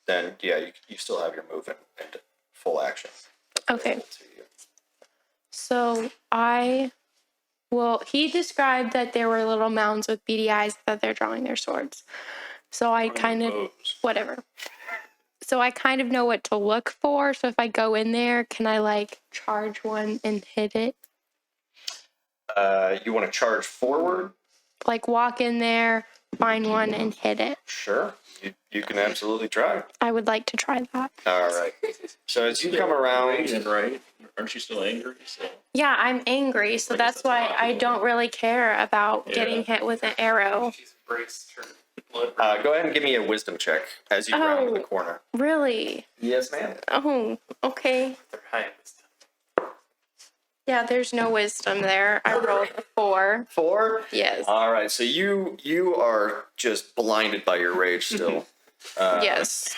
then yeah, you still have your move and full action. Okay. Available to you. So he described that there were little mounds with beady eyes that they're drawing their swords. So I kind of, Bows. whatever. so I kind of know what to look for. So if I go in there, can I like charge one and hit it? You want to charge forward? Like walk in there, find one, and hit it. Sure. You can absolutely try. I would like to try that. All right. So as you come around, Raging, right? Aren't you still angry? So. Yeah, I'm angry, so that's why I don't really care about getting hit with an arrow. She's braced her blood. go ahead and give me a wisdom check as you round the corner. Really? Yes, ma'am. Oh, okay. They're high. Yeah, there's no wisdom there. I rolled a 4. 4? Yes. All right. So you are just blinded by your rage still. Yes.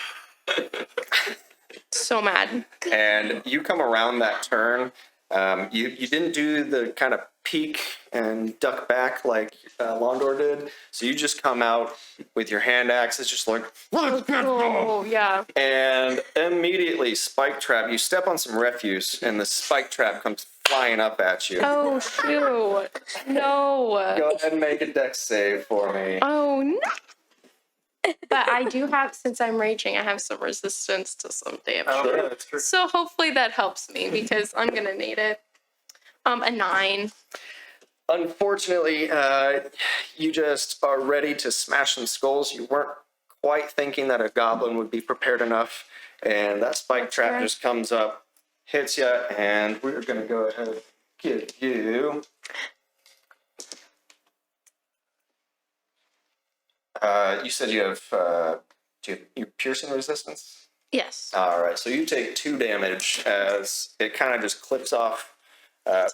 So mad. And you come around that turn. You didn't do the kind of peek and duck back like Londor did. So you just come out with your hand axes, just like, Oh, yeah. and immediately spike trap. You step on some refuse, and the spike trap comes flying up at you. Oh, shoot. No. Go ahead and make a dex save for me. Oh, no. But I do have, since I'm raging, I have some resistance to some damage. Oh, yeah, that's true. So hopefully that helps me because I'm going to need it. A 9. Unfortunately, you just are ready to smash some skulls. You weren't quite thinking that a goblin would be prepared enough, and that spike trap fair. just comes up, hits you, and we're going to go ahead and give you... you said you have you piercing resistance? Yes. All right, so you take 2 damage as it kind of just clips off.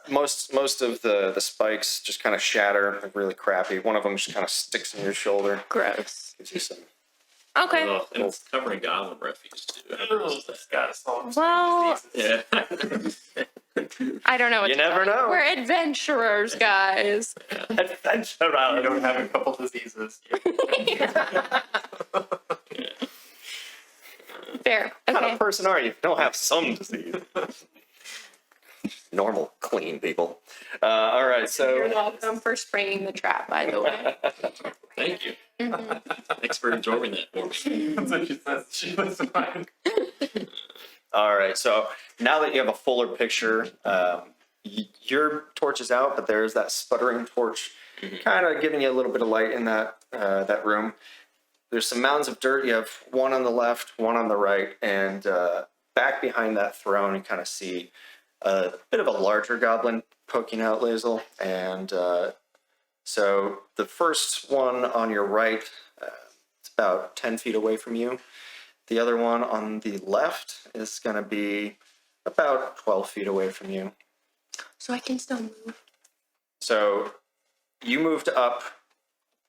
Most of the spikes just kind of shatter, they're really crappy. One of them just kind of sticks in your shoulder. Gross. Gives you some. Okay. Oh, and it's covering goblin refuse too. It's got us all. Well, Yeah. I don't know what You to never tell know. We're adventurers, guys. I don't have a couple diseases. Fair. What kind Okay. of person are you if you don't have some disease? Normal, clean people. All right, You're so welcome for spraying the trap, by the way. Thank you. Thanks for absorbing that for me. That's what she says. She was fine. all right, so now that you have a fuller picture, your torch is out, but there's that sputtering torch, kind of giving you a little bit of light in that that room. There's some mounds of dirt. You have one on the left, one on the right, and back behind that throne, you kind of see a bit of a larger goblin poking out, Lazel. And so the first one on your right, it's about 10 feet away from you. The other one on the left is going to be about 12 feet away from you. So I can still move So you moved up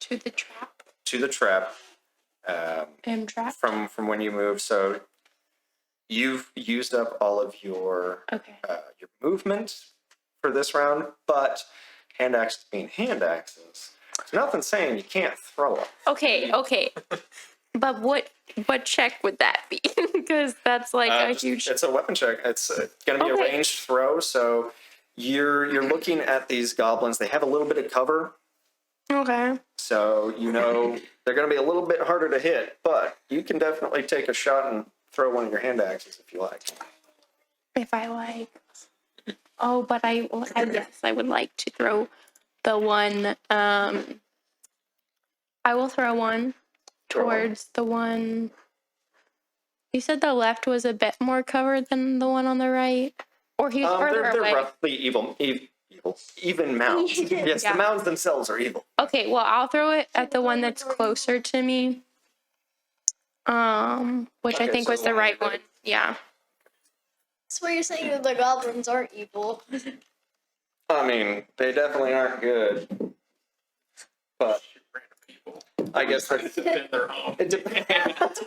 to the trap. to the trap. I'm trapped. From when you moved, so you've used up all of your Okay. your movement for this round, but hand axes being hand axes, there's nothing saying you can't throw them. Okay. But what check would that be? Because that's like a huge. It's a weapon check. It's going to be a Okay. ranged throw, so you're looking at these goblins. They have a little bit of cover, Okay. so you know they're going to be a little bit harder to hit, but you can definitely take a shot and throw one of your hand axes if you like. If I like. Oh, but I guess I would like to throw the one. I will throw one Throw one. towards the one. You said the left was a bit more covered than the one on the right, or he's further They're away. roughly even mounds. Yes, Yeah. the mounds themselves are evil. Okay, well I'll throw it at the one that's closer to me. Which I Okay, think so was the the one right that- one. Yeah. So you're saying that the goblins aren't evil? I mean, they definitely aren't good, but I guess they're. Defend their home. It depends.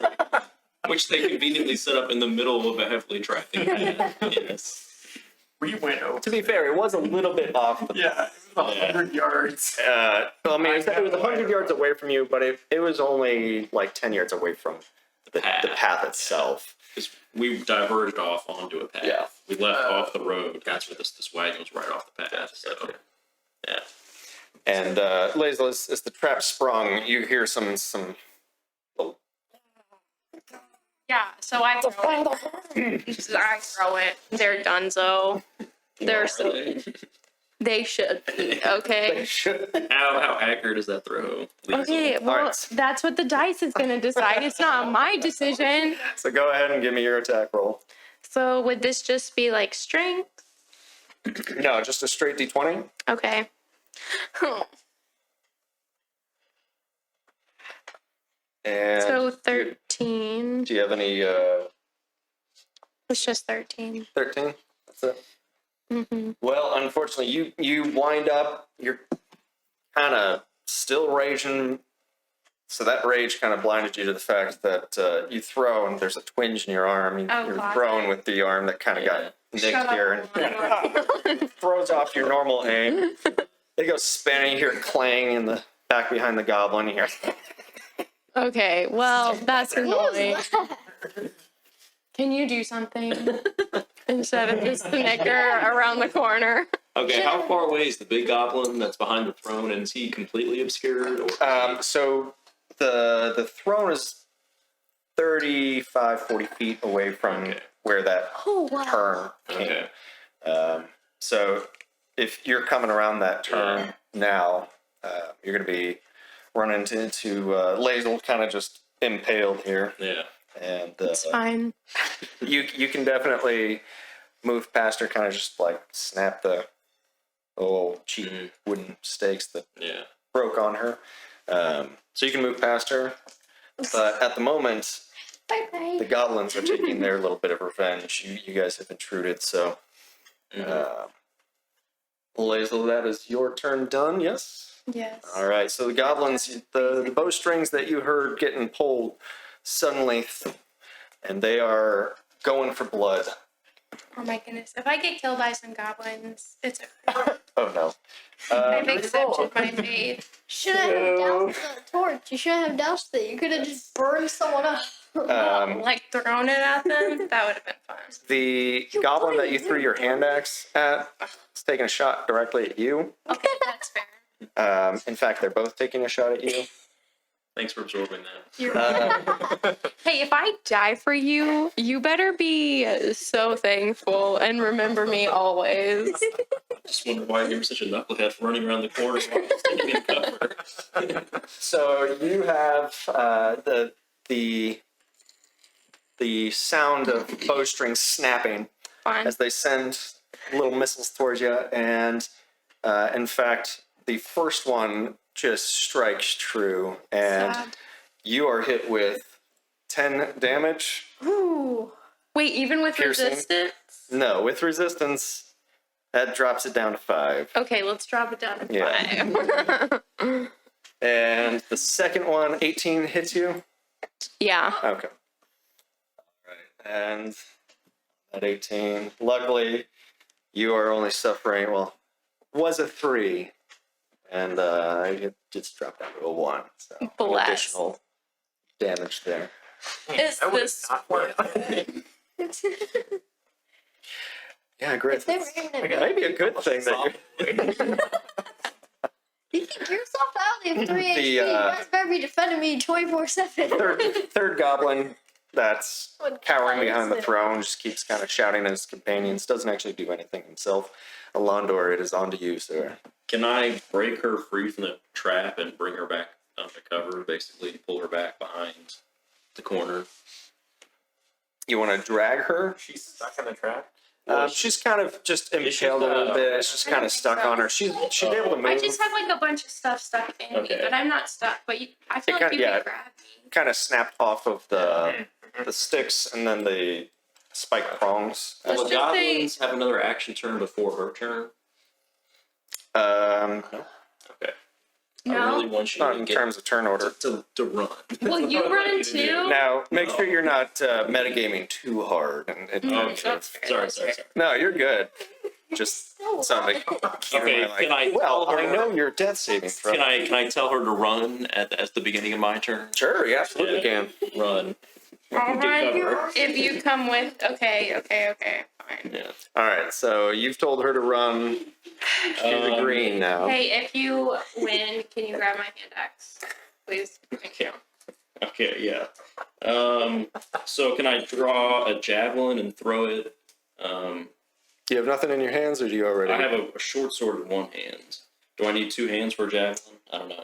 Which they conveniently set up in the middle of a heavily trafficked path. Yes. We went over. To be fair, it was a little bit off. Yeah, it was 100 yards. I mean, it was 100 yards away from you, but it was only like 10 yards away from the path itself. Because we diverged off onto a path. Yeah. We left off the road. That's where this wagon was right off the path. So, yeah. And Lazel, as the trap sprung, you hear some Yeah, so I throw it. I throw it. They're donezo. They're so. They should be, okay? How accurate is that throw? Okay, well, Alright. that's what the dice is going to decide. It's not my decision. So go ahead and give me your attack roll. So would this just be like strength? No, just a straight d20. Okay. And So 13. do you have any It's just 13. 13? That's it. Mm-hmm. Well, unfortunately, you wind up. You're kind of still raging. So that rage kind of blinded you to the fact that you throw and there's a twinge in your arm. Oh, You're God. throwing with the arm that kind of got nicked Shut here up. and throws off your normal aim. They go spinning. You hear it clang in the back behind the goblin. You hear, Okay, well, that's What was annoying. that? Can you do something instead of just snicker around the corner? Okay, how far away is the big goblin that's behind the throne, and is he completely obscured? Or so the throne is 35, 40 feet away from Okay. where that Oh, wow. turn came. Okay. So if you're coming around that turn now, you're going to be running into Lazel kind of just impaled here. Yeah. And It's fine. you can definitely move past her, kind of just like snap the little cheap wooden stakes that Yeah. broke on her. So you can move past her. But at the moment, Bye bye. the goblins are taking their little bit of revenge. You guys have intruded, so Lazel, that is your turn done, yes? Yes. All right, so the goblins, the bowstrings that you heard getting pulled suddenly, and they are going for blood. Oh my goodness. If I get killed by some goblins, it's okay. Oh no. I've accepted my fate. Shouldn't have doused the torch. You shouldn't have doused it. You could have just burned someone up. Like thrown it at them, that would have been fun. The goblin that you threw your hand axe at is taking a shot directly at you. Okay, that's fair. In fact, they're both taking a shot at you. Thanks for absorbing that. You're Hey, if I die for you, you better be so thankful and remember me always. Just wonder why you were such a knucklehead for running around the corner while I was taking in cover. So you have the sound of bowstrings snapping Fun. as they send little missiles towards you, and in fact, the first one just strikes true, and Sad. you are hit with 10 damage. Ooh. Wait, even with Piercing. resistance? No, with resistance, that drops it down to 5. Okay, let's drop it down to Yeah. 5. And the second one, 18, hits you. Yeah. Okay. All right. And at 18, luckily, you are only suffering, well, was a 3. And it just dropped down to a 1. So an Bless. additional damage there. Is I would this not work. Yeah, great. They were aiming at me. Maybe a good thing that you're... You keep yourself out. They have 3 HP. You The, guys better be defending me 24/7. third goblin that's cowering behind the throne just keeps kind of shouting at his companions, doesn't actually do anything himself. Alondor, it is on to you, sir. Can I break her free from the trap and bring her back under cover, basically pull her back behind the corner? You want to drag her? She's stuck in the trap. She's kind of just Yeah, she's, impaled a little bit. It's just I kind don't of think stuck so. on her. She's able to move. I just have like a bunch of stuff stuck in me, Okay. but I'm not stuck. But I feel It like kinda- you yeah. can grab me. Kind of snapped off of the sticks and then the spike prongs. Will the Let's just say- goblins have another action turn before her turn? Okay. I No. really want you Not to in get terms of turn order. to run. Will you That's what I run want you to do. too? Now, make sure you're not metagaming too hard. And Mm, Okay. that's fair, Sorry, that's sorry, fair. sorry. no, you're good. Just So sounded Okay, like, can I well, tell her- I know your death saving throw. Can I tell her to run at the beginning of my turn? Sure, you absolutely can. Run. All Get right. cover. If you come with, okay, fine. Yeah. All right, so you've told her to run to the green now. Hey, if you win, can you grab my hand axe, please? Thank you. Okay, yeah. So can I draw a javelin and throw it? Do you have nothing in your hands, or do you already? I have a short sword in one hand. Do I need two hands for a javelin? I don't know.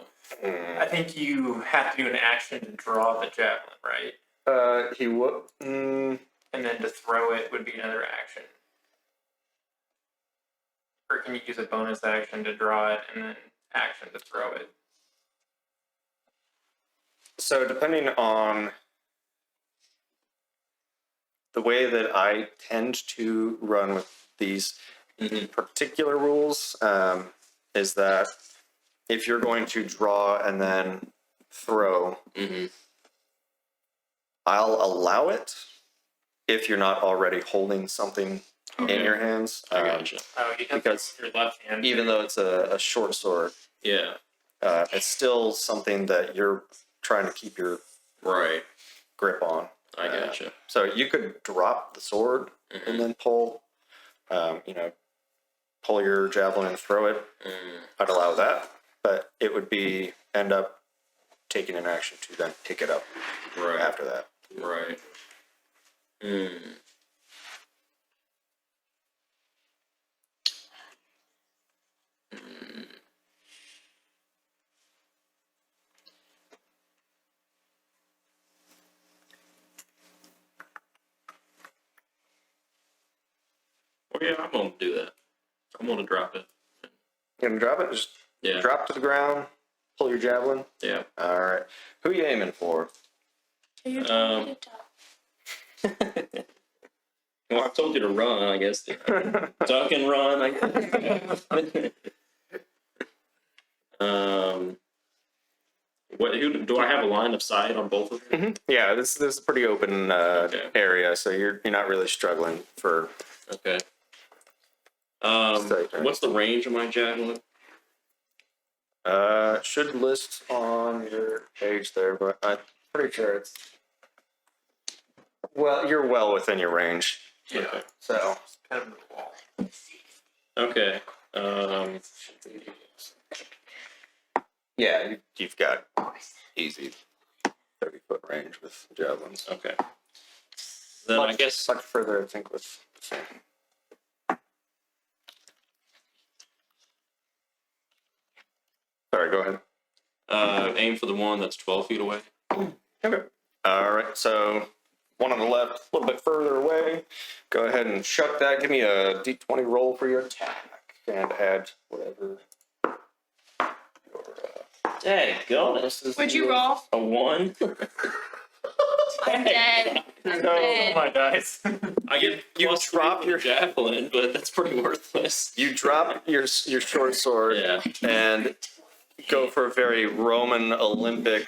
I think you have to do an action to draw the javelin, right? He would. And then to throw it would be another action. Or can you use a bonus action to draw it and then action to throw it? So depending on the way that I tend to run with these particular rules, is that if you're going to draw and then throw, I'll allow it if you're not already holding something in your hands. I gotcha. Oh, you have Because your left hand. even though it's a short sword, Yeah. it's still something that you're trying to keep your Right. grip on. I gotcha. So you could drop the sword and then pull, pull your javelin and throw it. I'd allow that, but it would be end up taking an action to then pick it up Right. after that. Right. Well, yeah, I'm gonna do that. I'm gonna drop it. You gonna drop it? Just Yeah. drop to the ground, pull your javelin. Yeah. All right. Who you aiming for? Are you telling me to talk? Well, I told you to run, I guess. Duck and run. I guess. Who do I have a line of sight on both of them? Yeah, this is a pretty open Okay. area, so you're not really struggling for. Okay. Sight, right? What's the range of my javelin? Should list on your page there, but I'm pretty sure it's. Well, you're well within your range. Yeah. So. Pin him to the wall. Okay. Yeah, you've got easy 30-foot range with javelins. Okay. Then I guess much further, I think, with the same. Sorry, go ahead. aim for the one that's 12 feet away. Okay. All right, so one on the left, a little bit further away. Go ahead and chuck that. Give me a d20 roll for your attack and add whatever your Daggone it. bonuses Would you roll? A 1? I'm dead. I'm Oh dead. my dice. I get You plus drop 3 for your- the javelin, but that's pretty worthless. You drop your short sword Yeah. and go for a very Roman Olympic,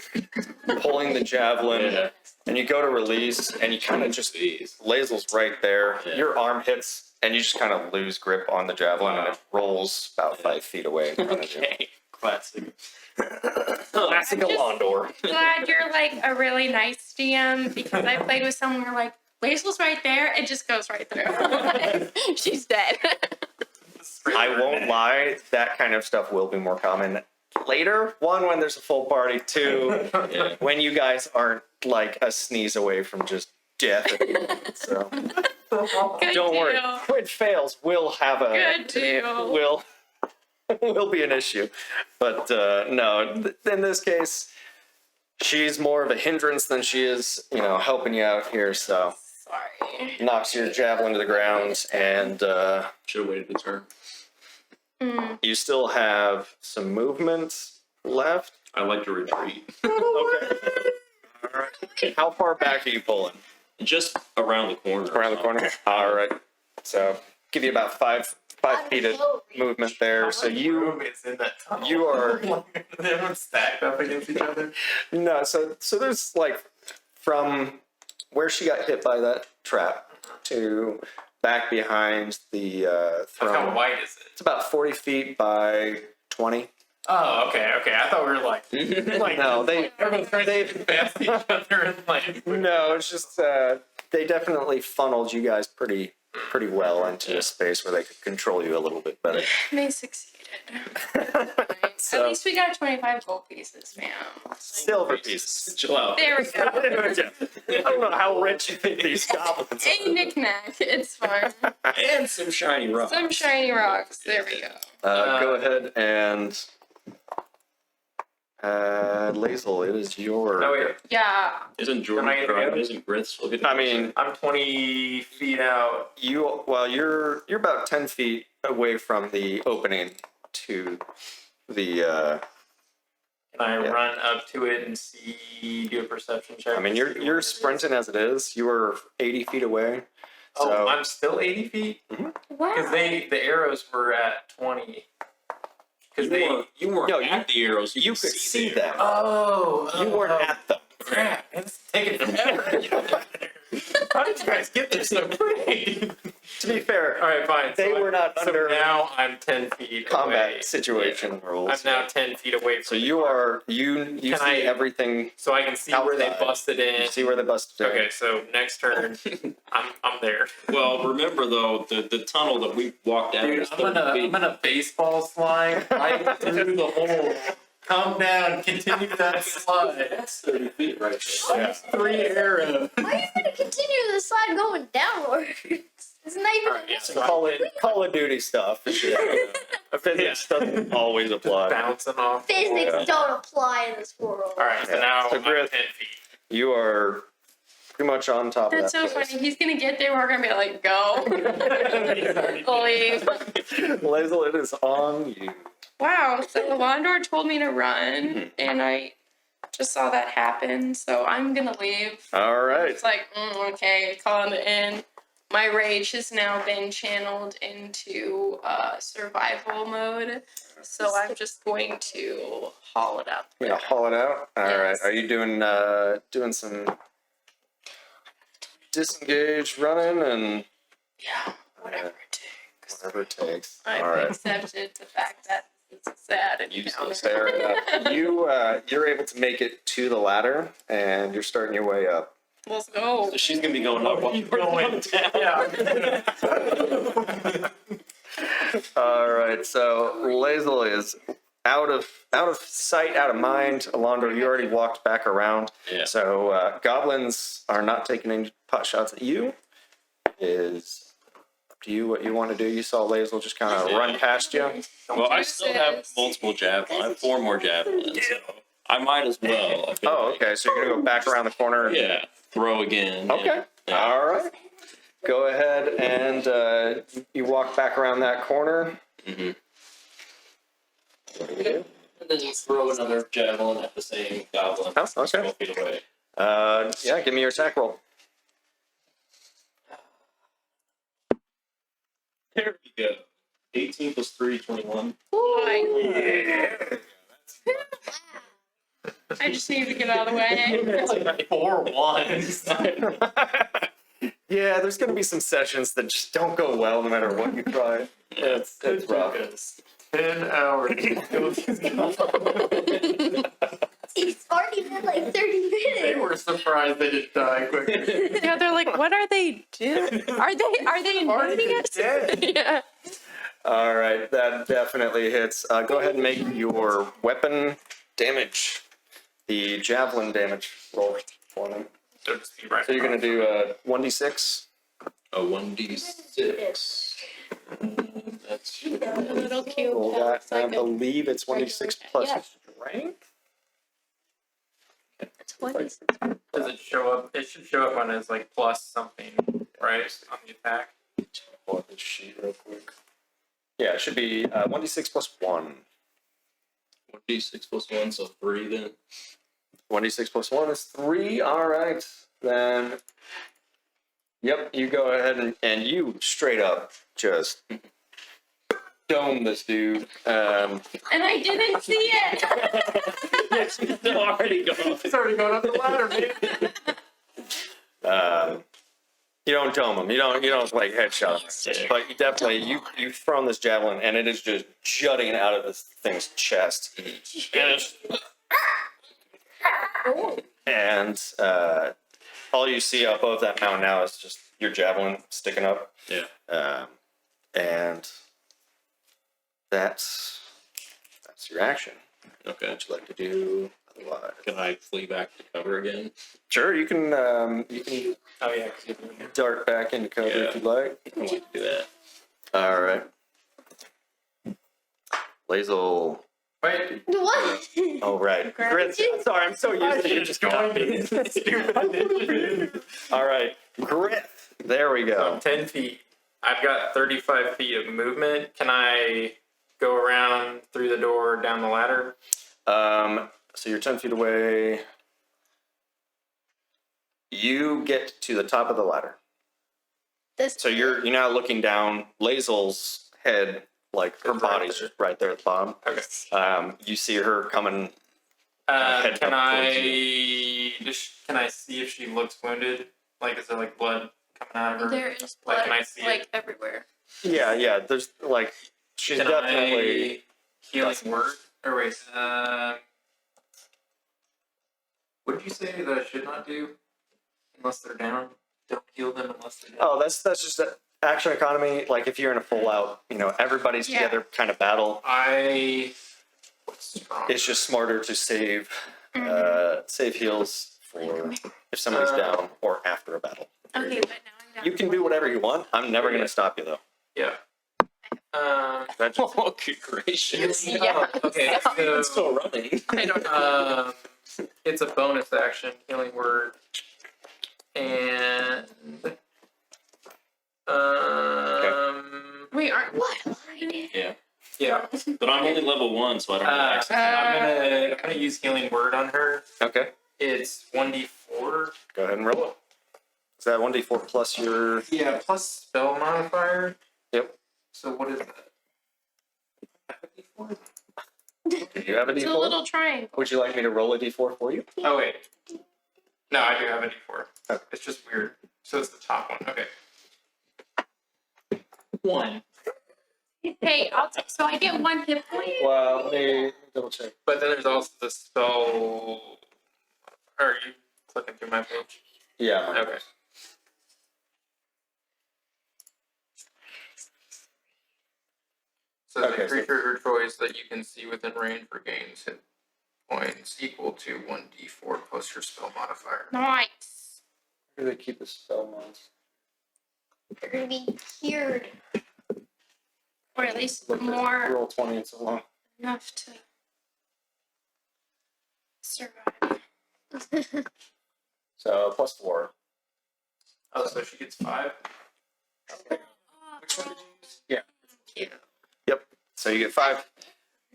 pulling the javelin, Yeah. and you go to release, and you kind of just Jeez. Lazel's right there. Yeah. Your arm hits, and you just kind of lose grip on the javelin, and it rolls about 5 feet away. In front of you. Okay. Classic. Classic I'm just- Alondor. Glad you're like a really nice DM because I played with someone where like Lazel's right there, it just goes right through. She's dead. I won't lie, that kind of stuff will be more common later. One, when there's a full party. Two, Yeah. when you guys aren't like a sneeze away from just death. So Good don't deal. worry. Crit fails will have a Good deal. will be an issue, but no. In this case, she's more of a hindrance than she is, helping you out here. So Sorry. knocks your javelin to the ground, and Should have waited a turn. you still have some movement left. I like to retreat. Okay. All right. How far back are you pulling? Just around the corner. Around the corner. All right. So give you about five feet of movement there. So room is in that tunnel. you are Everyone's stacked up against each other. no. So there's like from where she got hit by that trap to back behind the Like how throne. wide is it? It's about 40 feet by 20. Oh, okay. I thought we were like No, everyone's trying to get past each other and like. No, it's just they definitely funneled you guys pretty pretty well into a space where they could control you a little bit better. They succeeded. So At least we got 25 gold pieces, man. silver pieces. Chill out. There we go. I don't know how rich you think these goblins A are. knick-knack. It's fine. And some shiny rocks. Some shiny rocks. There we go. Go ahead and Lazel, it is your. Oh wait, Yeah. Isn't Jordan Am I gonna driving? go? Isn't Grith looking? I mean, I'm 20 feet out. you're about 10 feet away from the opening to the. Can I Yeah. run up to it and do a perception check? I mean, to see you're where it is? sprinting as it is. You are 80 feet away. Oh, So I'm still 80 feet? Wow. Because the arrows were at 20. Because you weren't No, at the arrows. you could see them. Oh, You weren't at them. crap. It's taking forever. How did you guys get there so quick? To be fair, All right, fine. they were not so under now I'm 10 feet combat away. situation rules. I'm now 10 feet away from So you are you Can see I- everything. So I can see where they outside. busted in. You see where they busted in. Okay, so next turn, I'm there. Well, remember though, the tunnel that we walked down Dude, was I'm 30 gonna feet. baseball slide right through the hole. Come down, continue that slide. That's 30 feet right there. Yeah. 3 arrows. Why are you gonna continue the slide going downwards? It's not even. Alright, yeah, so Call of Duty stuff. Physics doesn't always apply. bouncing off. Physics Yeah. don't apply in this world. Alright, so Yeah. now So I'm Griff- 10 feet. You are pretty much on top That's of so that place. funny. He's gonna get there. We're gonna be like, go. Leave. Lazel, it is on you. Wow. So Londor told me to run, and I just saw that happen. So I'm gonna leave. All right. It's like, okay, calling it in. My rage has now been channeled into survival mode. So I'm just going to haul it up. You're gonna haul it out. All right. Yes. Are you doing some disengage running and Yeah, whatever it takes. whatever it takes? I've All right. accepted the fact that it's a sad encounter. Fair enough. You're able to make it to the ladder, and you're starting your way up. Let's go. So she's gonna be going up while you're going down. Yeah. All right. So Lazel is out of sight, out of mind. Alondra, you already walked back around. Yeah. So goblins are not taking any pot shots at you. Is up to you what you want to do. You saw Lazel just kind of run past you. Well, I still have multiple javelins. I have 4 more javelins. So I might as well. I feel Oh, like. okay. So you're gonna go back around the corner. Yeah. Throw again. Okay. Yeah. All right. Go ahead and you walk back around that corner. Mm-hmm. And then throw another javelin at the same goblin. Oh, okay. 12 feet away. Yeah. Give me your attack roll. There we go. 18 plus 3, 21. I just need to get out of the way. 4 ones. Yeah, there's going to be some sessions that just don't go well no matter what you try. It's rough. 10 hours. It's already been like 30 They minutes. were surprised they didn't die quicker. Yeah, they're like, what are they doing? Are they invading us? Dead. Yeah. All right, that definitely hits. Go ahead and make your weapon damage, the javelin damage roll for them. They'll just be right So you're going to do a 1d6. A 1d6. That's A little cute. Roll That that. looks I like a believe it's 1d6 plus Yeah. strength. 26. Does it show up? It should show up on his like plus something, right? On the attack. Pull up the sheet real quick. Yeah, it should be 1d6 plus 1. 1d6 plus 1, so 3 then. 1d6 plus 1 is 3. All right. Then, yep, you go ahead and you straight up just dome this dude. And I didn't see it. Yeah, she's still already gone. He's already going up the ladder, man. You don't dome him. You don't like headshot him. But you definitely you've thrown this javelin and it is just jutting out of this thing's chest. And all you see above that mountain now is just your javelin sticking up. Yeah. And that's It's your action. Okay. What would you like to do otherwise? Can I flee back to cover again? Sure, you can Oh yeah. 'cause you- dart back into cover Yeah. if you'd like. I'd like to do that. All right. Lazel. Wait. What? Oh, right. Grit. Grit. Sorry, I'm so used to you just going. Stupid. All right. Grit. There we So go. I'm 10 feet. I've got 35 feet of movement. Can I go around through the door down the ladder? So you're 10 feet away. You get to the top of the ladder. This. So you're now looking down. Lazel's head, like her It's right body's there. just right there at the bottom. Okay. You see her coming. head Can up towards can I see if she looks wounded? Like, is there like blood coming out of her? There is Like, blood can I see it? like everywhere. Yeah. There's like she's Can definitely. I healing word? Or wait, what did you say that I should not do unless they're down? Don't heal them unless they're down. Oh, that's just the action economy. Like if you're in a full out, everybody's Yeah. together kind of battle. What's strong? It's just smarter to save save heals for if somebody's down or after a battle. Okay, but now I'm down. You can do whatever you want. I'm never going to stop you though. Yeah. That's just- Oh, good gracious. Yeah. Okay. It's So, still running. I don't know. it's a bonus action, healing word, and Wait, aren't What? Yeah. yeah. But I'm only level 1, so I don't have access. I'm gonna use healing word on her. Okay. It's 1d4. Go ahead and roll it. Is that 1d4 plus your? Yeah, plus spell modifier. Yep. So what is that? Do you have a It's a d4? little triangle. Would you like me to roll a d4 for you? Oh wait. No, I do have a d4. Okay. It's just weird. So it's the top one. Okay. 1. Hey, so I get 1 hit point. Well, let me double check. But then there's also the spell. Are you clicking through my page? Yeah. Okay. So the Okay, so- creature of your choice that you can see within range regains hit points equal to 1d4 plus your spell modifier. Nice. Where do they keep the spell mods? You're gonna be cured. Or at least Look, more roll 20 and so long. enough to survive. So plus 4. Oh, so she gets 5? Oh, Which one did you use? Yep. So you get 5.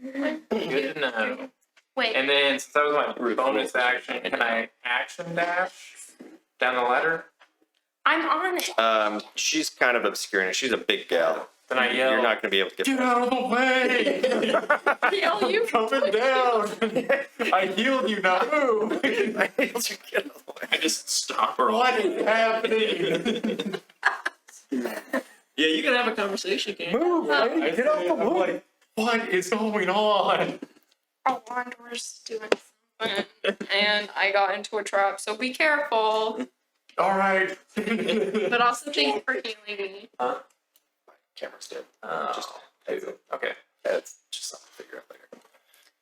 Good to know. Wait, And then since that was my bonus action, can I action dash down the ladder? I'm on it. She's kind of obscuring it. She's a big gal. Then I yell, You're not going to be able to get "Get out of the way! Yell, you Coming down! I healed you, now move! I just stop her. What is happening? Yeah, you can have a conversation, can't you? Move, lady, get off the way! What is going on? a wanderer's doing something, and I got into a trap. So be careful. All right. But also thank you for healing me. Camera's dead. Just okay. That's just something to figure out later.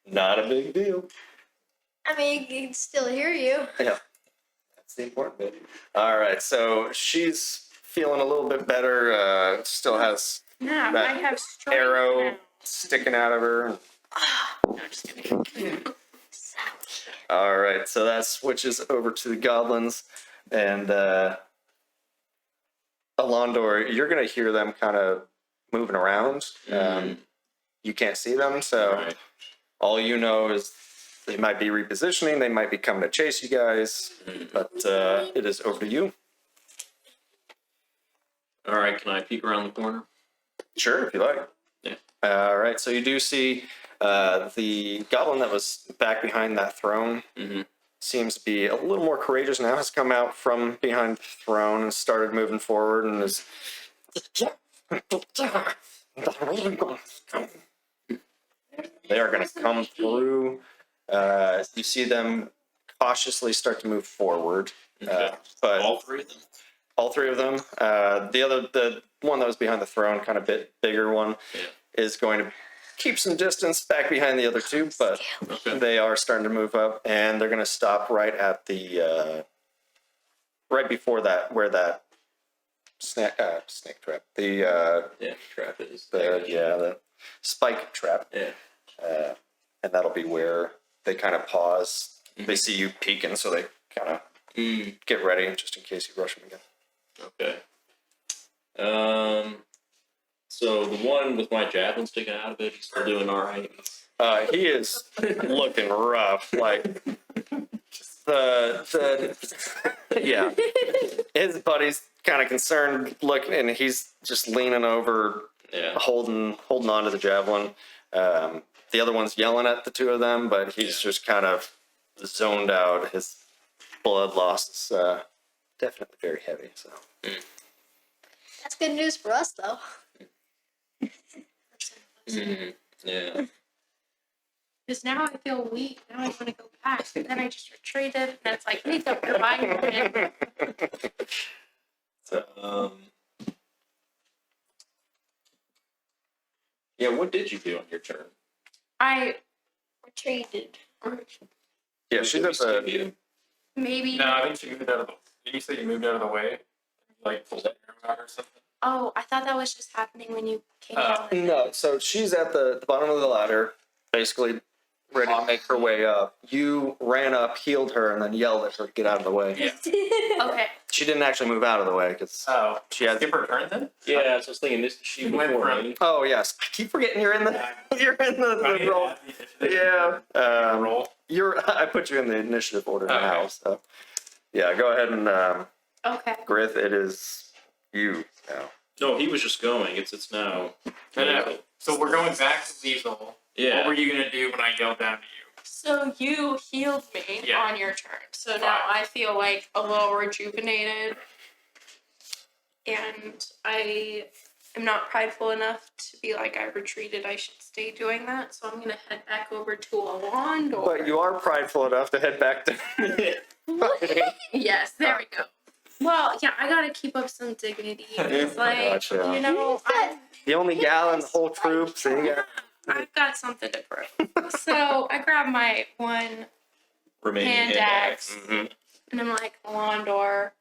Not a big deal. I mean, you can still hear you. Yeah. That's the important bit. All right. So she's feeling a little bit better. Still has Now that I have strength arrow now. sticking out of her. No, just kidding. All right. So that switches over to the goblins. And Alondor, you're going to hear them kind of moving around. You can't see them. So Right. all you know is they might be repositioning. They might be coming to chase you guys. But it is over to you. All right, can I peek around the corner? Sure, if you like. Yeah. All right. So you do see the goblin that was back behind that throne Mm-hmm. seems to be a little more courageous now. Has come out from behind the throne and started moving forward and is. They are going to come through. You see them cautiously start to move forward, Okay. but All 3 of them? all 3 of them. The one that was behind the throne, kind of bit bigger one, Yeah. is going to keep some distance back behind the other two, but Okay. they are starting to move up, and they're going to stop right at the right before that, where that snake trap, Yeah, trap is. the spike trap, and that'll be where they kind of pause. They see you peeking, so they kind of get ready just in case you rush them again. Okay. So the one with my javelin sticking out of it, he's still doing all right. He is looking rough, like the yeah. His buddy's kind of concerned looking, and he's just leaning over, holding on to the javelin. The other one's yelling at the two of them, but he's just kind of zoned out. His blood loss is definitely very heavy. So That's good news for us, though. Yeah. Because now I feel weak. Now I want to go back. And then I just retreated, and it's like, make up your mind. Man. Yeah, what did you do on your turn? I Retreated. yeah, she's at the. maybe. No, I think she moved out of the. Did you say you moved out of the way? Like pulled that arrow out or something? Oh, I thought that was just happening when you came down. No, so she's at the bottom of the ladder, basically ready to make her way up. You ran up, healed her, and then yelled at her to get out of the way. Yeah. Okay. She didn't actually move out of the way because Oh, she had. skip her turn then? Yeah, so I was thinking this. She went before from- me. Oh yes, I keep forgetting you're in the you're in the roll. Yeah, roll. I put you in the initiative order Okay. now. So yeah, go ahead and Okay. Grith. It is you now. No, he was just going. It's now. No. So we're going back to lethal. Yeah. What were you gonna do when I yelled down to you? So you healed me Yeah. on your turn. So now I feel like a little rejuvenated. And I am not prideful enough to be like, I retreated, I should stay doing that. So I'm going to head back over to a wand. Or... But you are prideful enough to head back to. Yes, there we go. Well, yeah, I got to keep up some dignity. It's like, Gotcha. you know, The only gal in the whole troop. So you got. I've got something to prove. So I grab my one Remaining hand axe. Mhm. And I'm like, Alondor,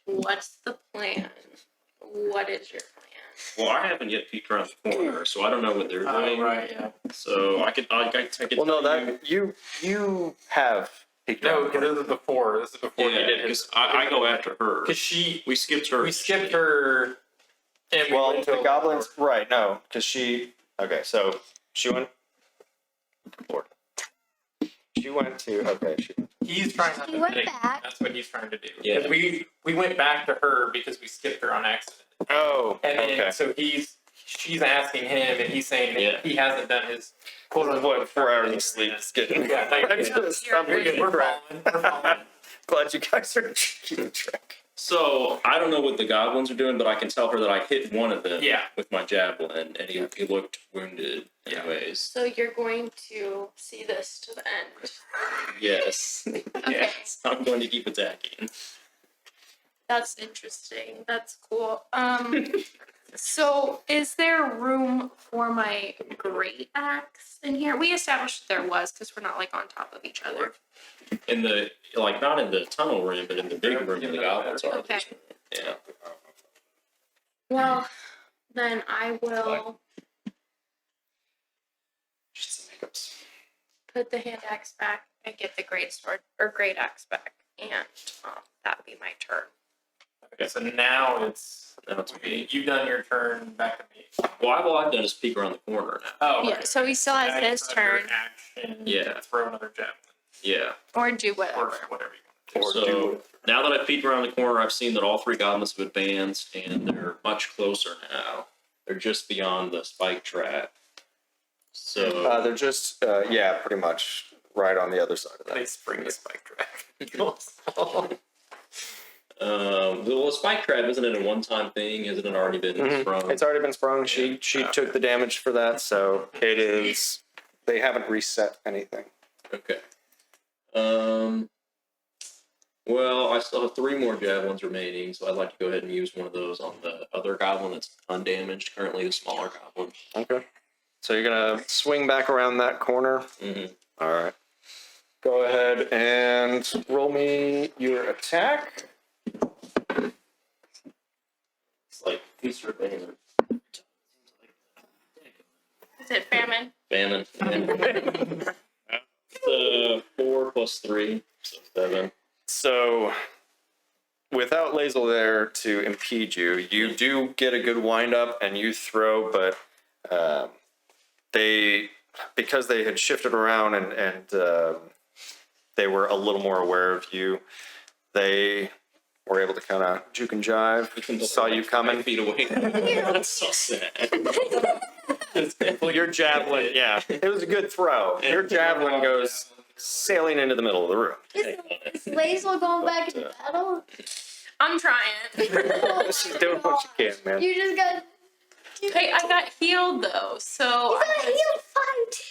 what's the plan? What is your plan? Well, I haven't yet peeked around the corner, so I don't know what they're doing. Right, yeah. So I could. Well, no, that you have. peeked No, out. because this is before. This is before he Yeah, did his. because I go after her. Because she, We skipped her. we skipped her. And we Well, went to the goblins, right? No, because she. Okay, so she went. Lord. She went to. Okay, she. He's trying to. He went mitigate. back. That's what he's trying to do. Yeah. Because we went back to her because we skipped her on accident. Oh, And then, okay. so she's asking him, and he's saying that Yeah. he hasn't done his quote What, unquote 4 hours of sleep is getting. Yeah, thank you. I'm You're good. We're crap. following. We're following. Glad you guys are keeping track. So I don't know what the goblins are doing, but I can tell her that I hit one of them Yeah. with my javelin, and he looked wounded. Yeah. Anyways, So you're going to see this to the end. yes, yes, I'm going to keep attacking. That's interesting. That's cool. So is there room for my great axe in here? We established there was because we're not like on top of each other. In the not in the tunnel room, but in the big room where the goblins are. Okay. Yeah. Well, then I will Just some hiccups. put the hand axe back and get the great sword or great axe back, and that'd be my turn. Okay, so now it's Now it's me. you've done your turn. Back to me. Well, all I've done is peek around the corner now. Oh, Yeah. So he still has Now you his have your turn, action Yeah. to throw another javelin Yeah. or do or whatever. whatever you want. Or do So now that I've peeked around the corner, I've seen that all three goblins have advanced, and they're much closer now. They're just beyond the spike trap. So they're just, yeah, pretty much right on the other side of They that. spring the spike track. well, the spike trap isn't it a one-time thing? Hasn't it already been Mhm. sprung? It's already been sprung. She took the damage for that, so it is. They haven't reset anything. Okay. Well, I still have 3 more javelins remaining, so I'd like to go ahead and use one of those on the other goblin that's undamaged, currently the smaller goblin. Okay. So you're gonna swing back around that corner. Mhm. All right. Go ahead and roll me your attack. It's like feast or famine. Is it famine? Famine. 4 plus 3, so 7. So, without Lazel there to impede you, you do get a good wind up and you throw, but because they had shifted around and they were a little more aware of you, they were able to kind of juke and jive. Saw you coming. 5 feet away. That's so sad. Well, your javelin, yeah, it was a good throw. Your javelin goes sailing into the middle of the room. Is Lazel going back into battle? I'm trying. She's doing what she can, man. You just got. Hey, I got healed though, so You I got healed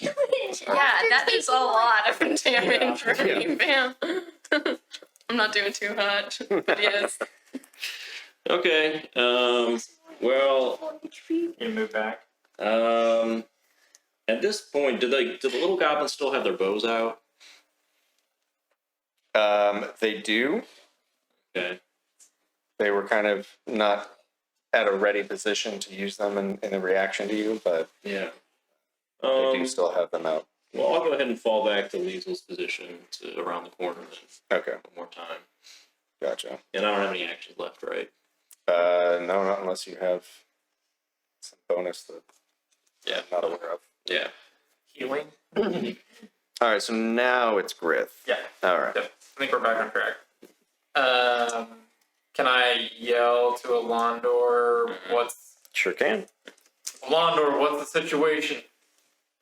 5 damage. yeah, after that is a taking lot of damage for Yeah. me, man. I'm not doing too hot, but yes. Okay. Well, 4 HP. You move back. at this point, do the little goblins still have their bows out? They do. Okay. They were kind of not at a ready position to use them in a reaction to you, but Yeah. they do still have them out. Well, I'll go ahead and fall back to Liesel's position to around the corner then Okay, one more time. gotcha. And I don't have any actions left, right? No, not unless you have some bonus that Yeah. I'm not aware of. Yeah. Healing. All right, so now it's Grith. Yeah. All right. Yep. I think we're back on track. Can I yell to Alondor? Sure can. Alondor? What's the situation?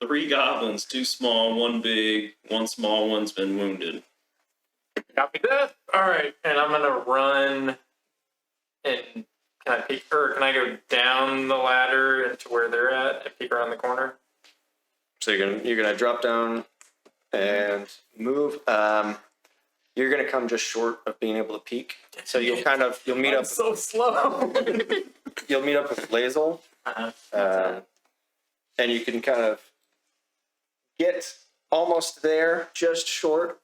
3 goblins, 2 small, 1 big, 1 small one's been wounded. Copy that. All right, and I'm gonna run. And can I peek, or can I go down the ladder into where they're at and peek around the corner? So you're gonna drop down and move. You're gonna come just short of being able to peek. So you'll meet up. So slow. You'll meet up with Lazel, and you can kind of get almost there, just short,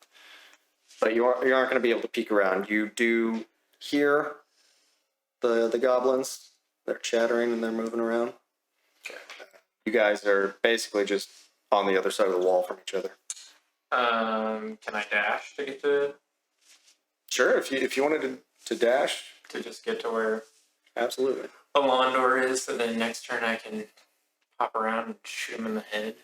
but you aren't going to be able to peek around. You do hear the goblins. They're chattering and they're moving around. You guys are basically just on the other side of the wall from each other. Can I dash to get to Sure, if you wanted to dash, just get to where absolutely. Alondor is, so then next turn I can pop around and shoot him in the head.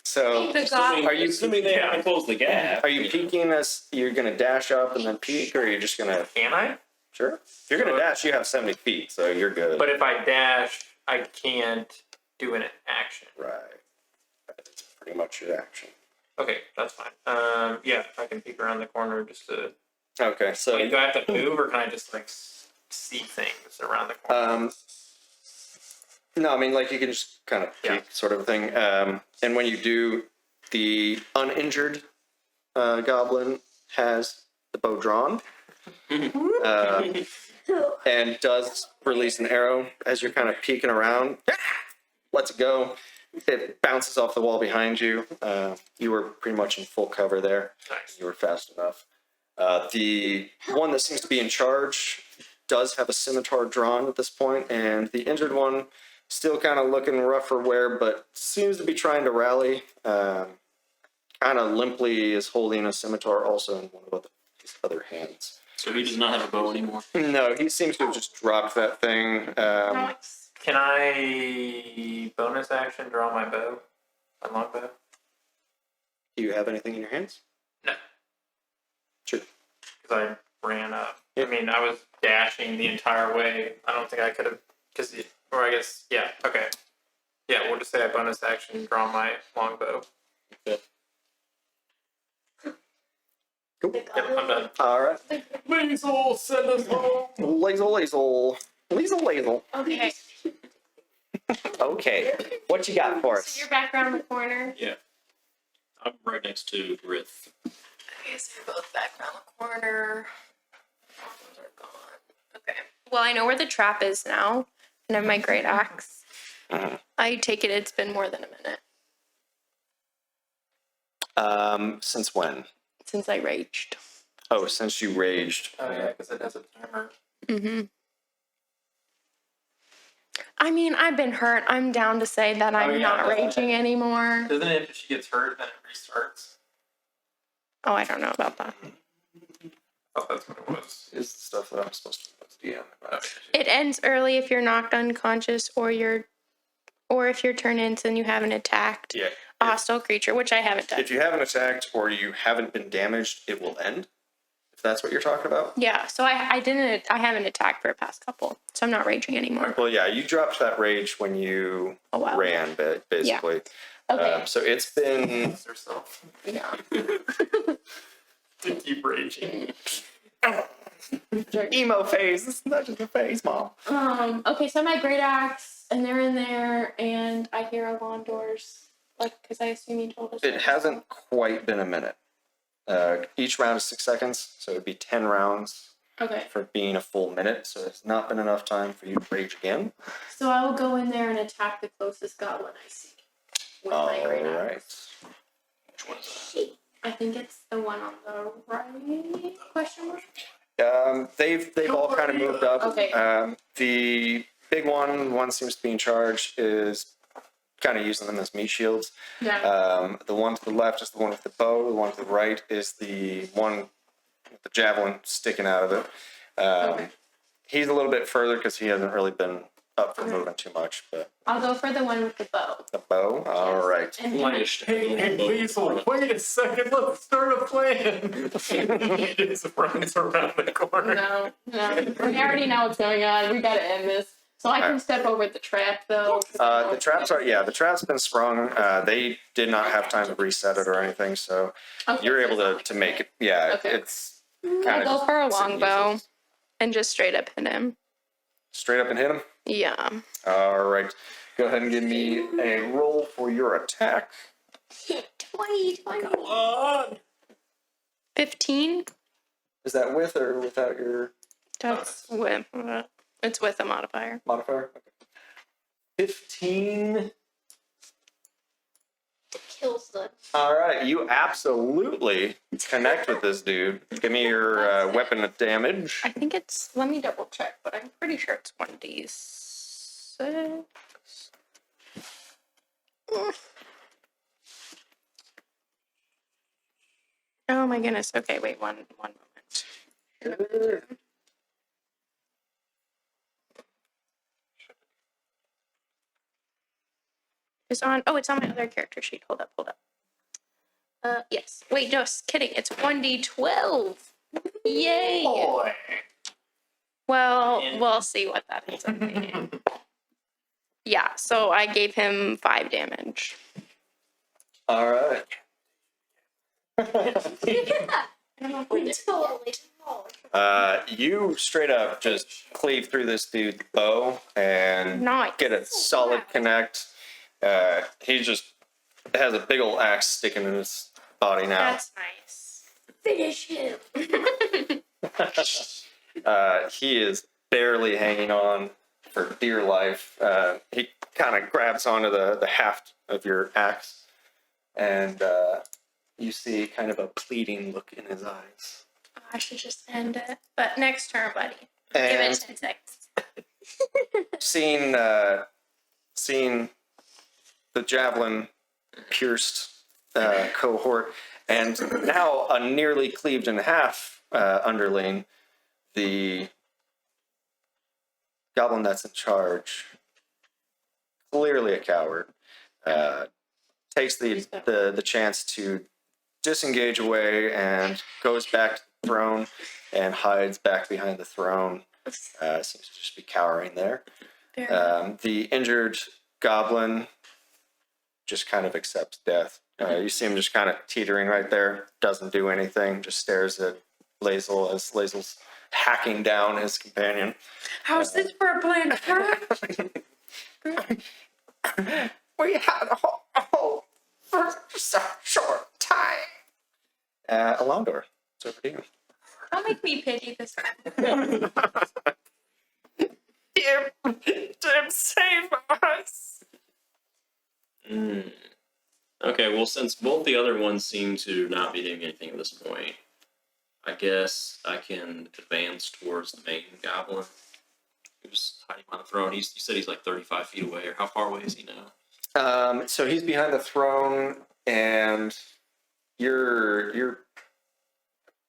So The god. are you Assuming they haven't closed the gap. Are you peeking as you're going to dash up and then peek, or are you just going to? Can I? Sure. If you're going to dash, you have 70 feet, so you're good. But if I dash, I can't do an action. Right. That's pretty much your action. Okay, that's fine. Yeah, I can peek around the corner just to. Okay, so Wait, do I have to move, or can I just like see things around the corner? no, I mean like you can just kind of peek, Yeah. sort of thing. And when you do, the uninjured goblin has the bow drawn, and does release an arrow as you're kind of peeking around. Lets it go. It bounces off the wall behind you. You were pretty much in full cover there. Nice. You were fast enough. The one that seems to be in charge does have a scimitar drawn at this point, and the injured one still kind of looking rough for wear, but seems to be trying to rally. Kind of limply is holding a scimitar also in one of his other hands. So he does not have a bow anymore. No, he seems to have just dropped that thing. Nice. Can I bonus action draw my bow? My longbow? Do you have anything in your hands? No. Sure. Because I ran up. Yeah. I mean, I was dashing the entire way. I don't think I could have. Or I guess, yeah, okay. Yeah, we'll just say I bonus action draw my longbow. Cool. Yep, I'm done. All right. Weasel, send us home. Lazel. Okay, Okay. What you got for so us? you're back around the corner. Yeah. I'm right next to Grith. Okay, so you're both back around the corner. Those are gone. Okay. Well, I know where the trap is now, and I have my great axe. I take it it's been more than a minute Since when? since I raged. Oh, since you raged. Oh yeah, because it has a timer. Mm-hmm. I mean, I've been hurt. I'm down to say that I'm yeah, not that's raging right. anymore. Doesn't it if she gets hurt, then it restarts? Oh, I don't know about that. Oh, that's what it was. Is the stuff that I'm supposed to DM. It ends early if you're knocked unconscious or if you're turned into and you haven't attacked Yeah. a hostile creature, which I haven't done. If you haven't attacked or you haven't been damaged, it will end. If that's what you're talking about. Yeah, so I haven't attacked for a past couple, so I'm not raging anymore. Well, yeah, you dropped that rage when you A while ran, basically. Okay. So it's been. Kills herself Yeah. to keep raging. Emo phase. It's not just a phase, Mom. Okay, so my great axe, and they're in there, and I hear alarm doors, like, because I assume you told us. It hasn't quite been a minute. Each round is 6 seconds, so it'd be 10 rounds Okay, for being a full minute. So it's not been enough time for you to rage again. so I will go in there and attack the closest goblin I see with my great All axe. right. Which one is that? I think it's the one on the right? Question mark. They've all kind of moved up. Okay. The big one seems to be in charge, is kind of using them as meat shields. Yeah. The one to the left is the one with the bow. The one to the right is the one with the javelin sticking out of it. Okay. He's a little bit further because he hasn't really been up for moving too much. But I'll go for the one with the bow. the bow, all right. And Hey, Weasel, wait a second, let's start a plan. He just runs around the corner. No. We already know what's going on. We gotta end this. So I can step over the trap though. The trap's been sprung. They did not have time to reset it or anything, so Okay, you're able so to make it. Yeah, Okay. it's I'll kind go of for a longbow and just straight up hit him. straight up and hit him. Yeah. All right, go ahead and give me a roll for your attack. 20. Come on. 15. Is that with or without your That's with. It's with a modifier. modifier? Okay. 15. Kills them. All right, you absolutely connect with this dude. Give me your weapon of damage. I think it's. Let me double check, but I'm pretty sure it's 1d6. Oh my goodness. Okay, wait one moment. It's on. Oh, it's on my other character sheet. Hold up. Yes. Wait, no, just kidding. It's 1d12. Yay! Boy. Well, we'll see what that ends up being. Yeah, so I gave him 5 damage. All right. You straight up just cleave through this dude's bow and Nice. get a solid connect. He just has a big old axe sticking in his body now. That's nice. Finish him. He is barely hanging on for dear life. He kind of grabs onto the haft of your axe, and you see kind of a pleading look in his eyes. I should just end it. But next turn, buddy. Give it And 10 seconds. seeing the javelin pierced cohort, and now a nearly cleaved in half underling, the goblin that's in charge, clearly a coward, takes the chance to disengage away and goes back to the throne and hides back behind the throne. Seems to just be cowering there. The injured goblin just kind of accepts death. You see him just kind of teetering right there, doesn't do anything, just stares at Lae'zel as Lae'zel's hacking down his companion. How's this for a plan to work? We had a hole for such a short time. Alondor, it's over to you. Don't make me pity this guy. Tim, save us! Okay, well, since both the other ones seem to not be doing anything at this point, I guess I can advance towards the main goblin who's hiding on the throne. You said he's like 35 feet away, or how far away is he now? So he's behind the throne, and you're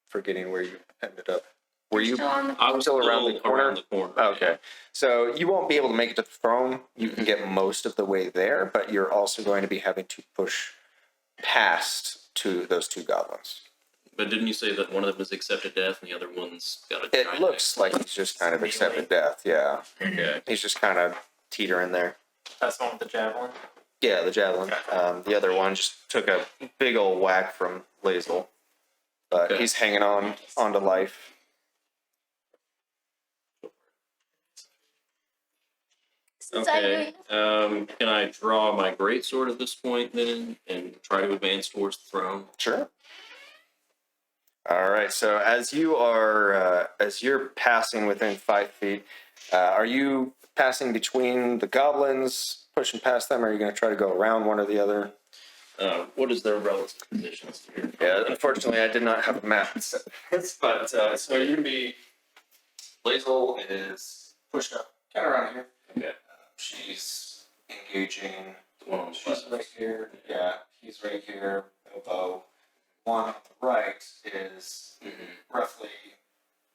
forgetting where you ended up. Were you? Still on the I was Still around the corner? Around the corner. Okay, so you won't be able to make it to the throne. You can get most of the way there, but you're also going to be having to push past to those two goblins. But didn't you say that one of them has accepted death and the other one's got a It giant looks like he's just kind of accepted death. Yeah, Okay. he's just kind of teetering there. That's the one with the javelin. Yeah, the javelin. The other one just took a big old whack from Lazel, but Okay. he's hanging on onto life. Okay. Can I draw my greatsword at this point then and try to advance towards the throne? Sure. All right. So as you're passing within 5 feet, are you passing between the goblins, pushing past them, or are you going to try to go around one or the other? What is their relative positions here? Yeah. Unfortunately, I did not have a map set this, but so you're going to be. Lazel is pushed up, kind of around here. Okay. She's engaging. The one on the She's left. right here. Yeah, he's right here. No bow. One on the right is roughly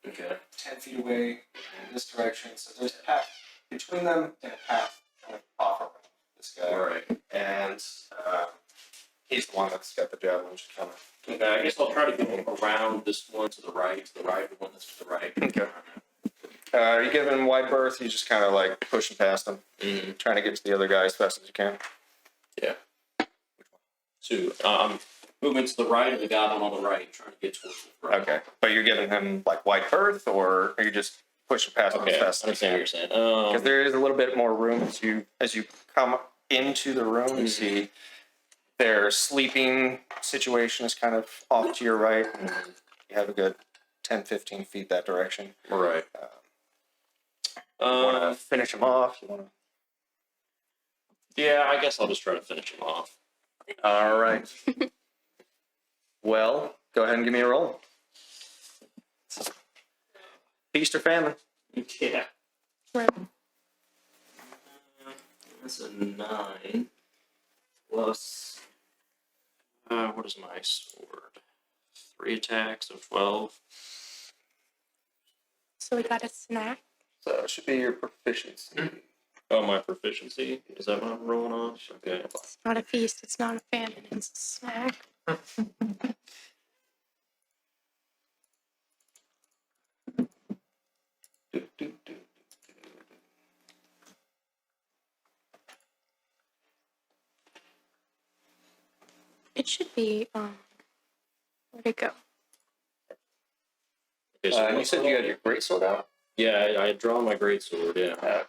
Okay. 10 feet away in this direction. So there's a path between them and a path kind of off around this guy. All right. And he's the one that's got the javelin just kind of. Okay, I guess I'll try to go around this one to the right, the one that's to the right. Okay. Are you giving him wide berth? You just kind of like pushing past him, trying to get to the other guy as fast as you can. Yeah. So I'm moving to the right of the goblin on the right, trying to get towards the right. Okay, but you're giving him like wide berth, or are you just pushing past him Okay, as I fast as you understand what can? you're saying. Because there is a little bit more room as you come into the room. You see their sleeping situation is kind of off to your right, and you have a good 10, 15 feet that direction. Right. You want to finish him off? You want to? Yeah, I guess I'll just try to finish him off. All right. Well, go ahead and give me a roll. Feast or famine? Yeah. Right. That's a 9 plus. What is my sword? 3 attacks, so 12. So we got a snack. So it should be your proficiency. Oh, my proficiency? Is that what I'm rolling on? Okay. It's not a feast. It's not a famine. It's a snack. It should be. Where'd it go? Okay, so You said you had your greatsword out? Yeah, I had drawn my greatsword, yeah. Okay.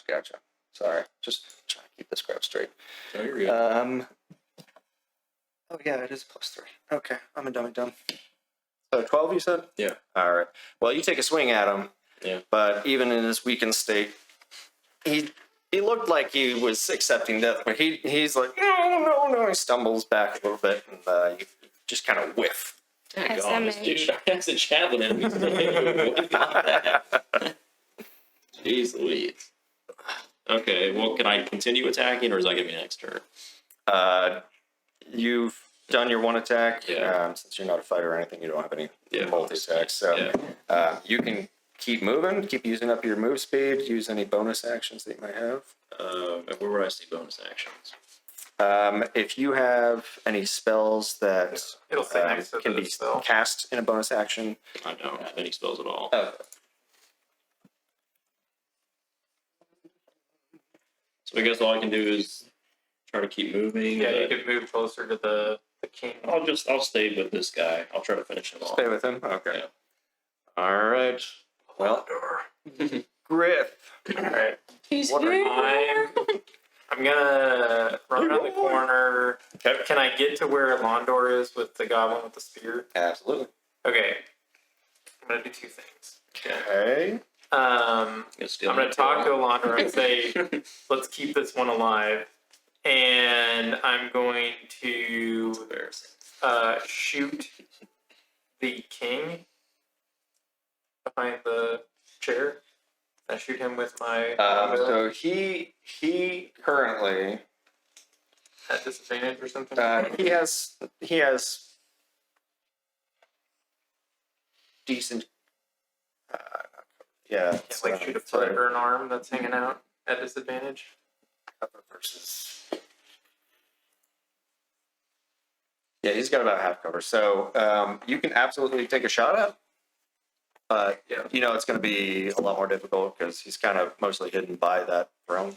Gotcha. Sorry. Just trying to keep this crap straight. Oh, you're good. Oh, yeah, it is +3. Okay, I'm a dummy dumb. So 12, you said? Yeah. All right. Well, you take a swing at him. Yeah. But even in his weakened state, he looked like he was accepting death, but he's like, no. He stumbles back a little bit, and you just kind of whiff. Thank SMH. God, this dude has a javelin and he's what about that? Jeez Louise. Okay, well, can I continue attacking, or does that give me an next turn? You've done your one attack. Yeah. Since you're not a fighter or anything, you don't have any Yeah. multi-attacks. So you can keep moving, keep using up your move speed, use any bonus actions that you might have. And where would I see bonus actions? If you have any spells that It'll say next to can the be spell. cast in a bonus action. I don't have any spells at all. So I guess all I can do is try to keep moving. Yeah, you but could move closer to the king. I'll stay with this guy. I'll try to finish him off. Stay with him. Okay. Yeah. All right. Well, Griff. All right. He's What are here. I'm gonna run around the corner. Okay. Can I get to where Londor is with the goblin with the spear? Absolutely. Okay. I'm gonna do 2 things. Okay. I'm gonna talk to Londor and say, let's keep this one alive. And I'm going to shoot the king behind the chair. I shoot him with my So he currently at disadvantage or something. he has decent. Yeah, Can't like shoot a foot or an arm that's hanging out at disadvantage. cover versus. Yeah, he's got about half cover, so you can absolutely take a shot at. But Yeah. you know it's going to be a lot more difficult because he's kind of mostly hidden by that throne.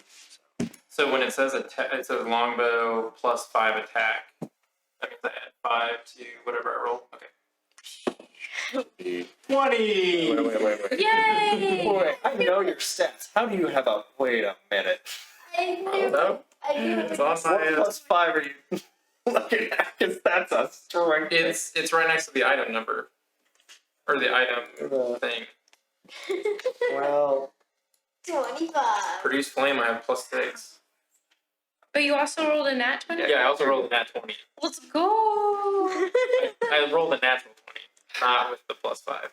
So when it says it says longbow plus 5 attack. That means I add 5 to whatever I roll. Okay. 20. Wait. Yay! Boy, I know your stats. How do you have a? Wait a minute. I Oh, knew. no. I knew. It's on What my. plus 5 are you looking at? Because that's a strength. It's right next to the item number, or the item thing. Well, 25. Produce flame. I have plus 6. But you also rolled a nat 20? Yeah, I also rolled a nat 20. Let's go! I rolled a natural 20, not with the plus 5.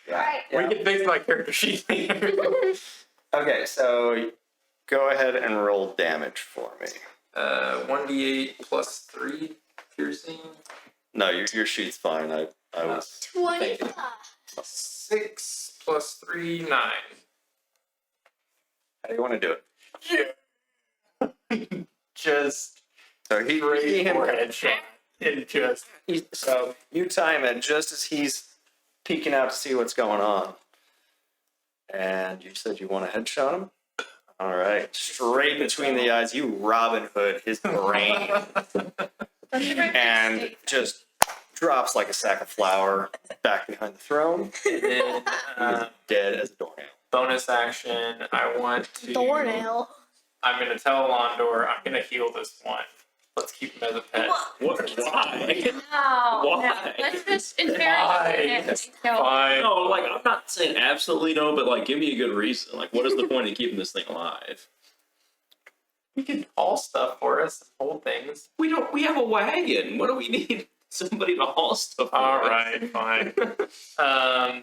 Alright. We can fix my character sheet later. Okay, so go ahead and roll damage for me. 1d8 plus 3 piercing. No, your sheet's fine. I was 25. 6 plus 3, 9. How do you want to do it? Just So he straight him. forehead shot. And just. So you time it just as he's peeking out to see what's going on. And you said you want to headshot him? All right. Straight between the eyes, you Robin Hood his brain. And just drops like a sack of flour back behind the throne. And then, He's dead as a doornail. bonus action, I want to. Doornail. I'm going to tell Londor I'm going to heal this one. Let's keep him as a pet. What? Why? No. Why? No. Let's just Why? interrogate it. Fine. No, like I'm not saying absolutely no, but like give me a good reason. Like, what is the point of keeping this thing alive? You can haul stuff for us, hold things. We don't. We have a wagon. What do we need somebody to haul stuff? All for? right, fine.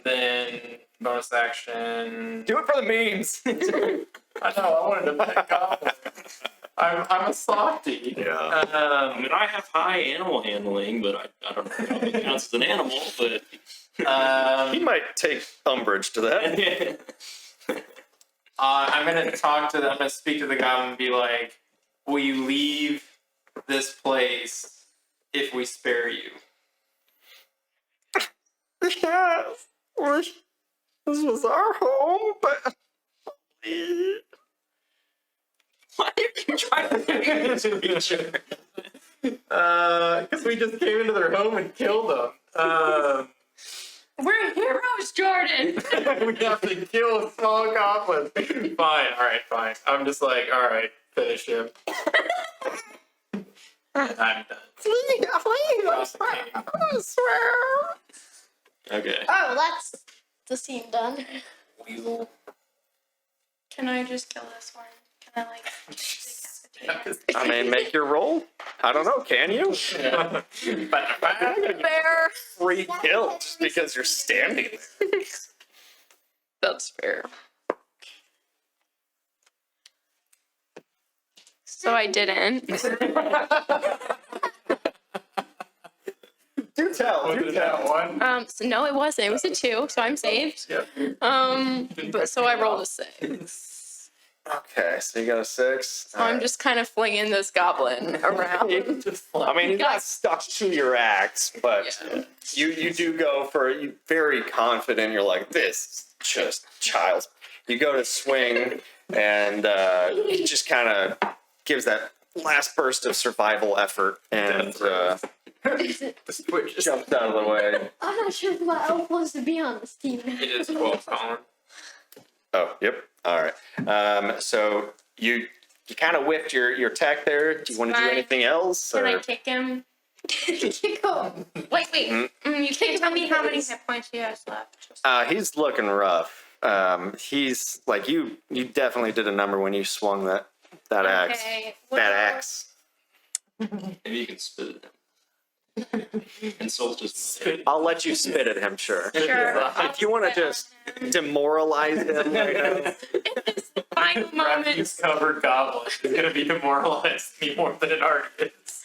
Then bonus action. Do it for the memes. I know, I wanted to pick Goblin. I'm a softie. Yeah. I mean, I have high animal handling, but I don't know if it counts as an animal. But He might take umbrage to that. I'm gonna talk to them. I'm gonna speak to the goblin and be like, "Will you leave this place if we spare you?" Yes. This was our home, but why are you trying to make this creature? Because we just came into their home and killed them. We're heroes, Jordan! We have to kill a small goblin. Fine, alright, fine. I'm just like, alright, finish him. I'm done. Cross the king. Okay. Oh, that's the scene done. Weasel. Can I just kill this one? Can I, like, decapitate it? I mean, make your roll. I don't know. Can you? Bear. Free kill just because you're standing there. That's fair. So I didn't. Do tell. Was Do it that tell. one? So no, it wasn't. It was a 2, so I'm saved. Yep. But so I rolled a 6. Okay, so you got a 6. So I'm just kind of flinging this goblin around. I mean, he's not stuck to your axe, but Yeah. you do go for you very confident. You're like, this is just child's. You go to swing, and he just kind of gives that last burst of survival effort and jumps out of the way. I'm not sure if my elf wants to be on this team. It is 12, Colin. Oh, yep. All right. So you kind of whiffed your attack there. Do you want to do Fine. anything else? Can I Or? kick him? Kick off. Wait. Hmm? You can't tell me how many hit points he has left. He's looking rough. He's like you definitely did a number when you swung that That axe. Okay. That axe. Maybe you can spit at him. Insult his mother. I'll let you spit at him, sure. Sure. If you want to just demoralize him right now. In his final moments. Refuse-covered goblin is gonna be demoralized me more than it already is.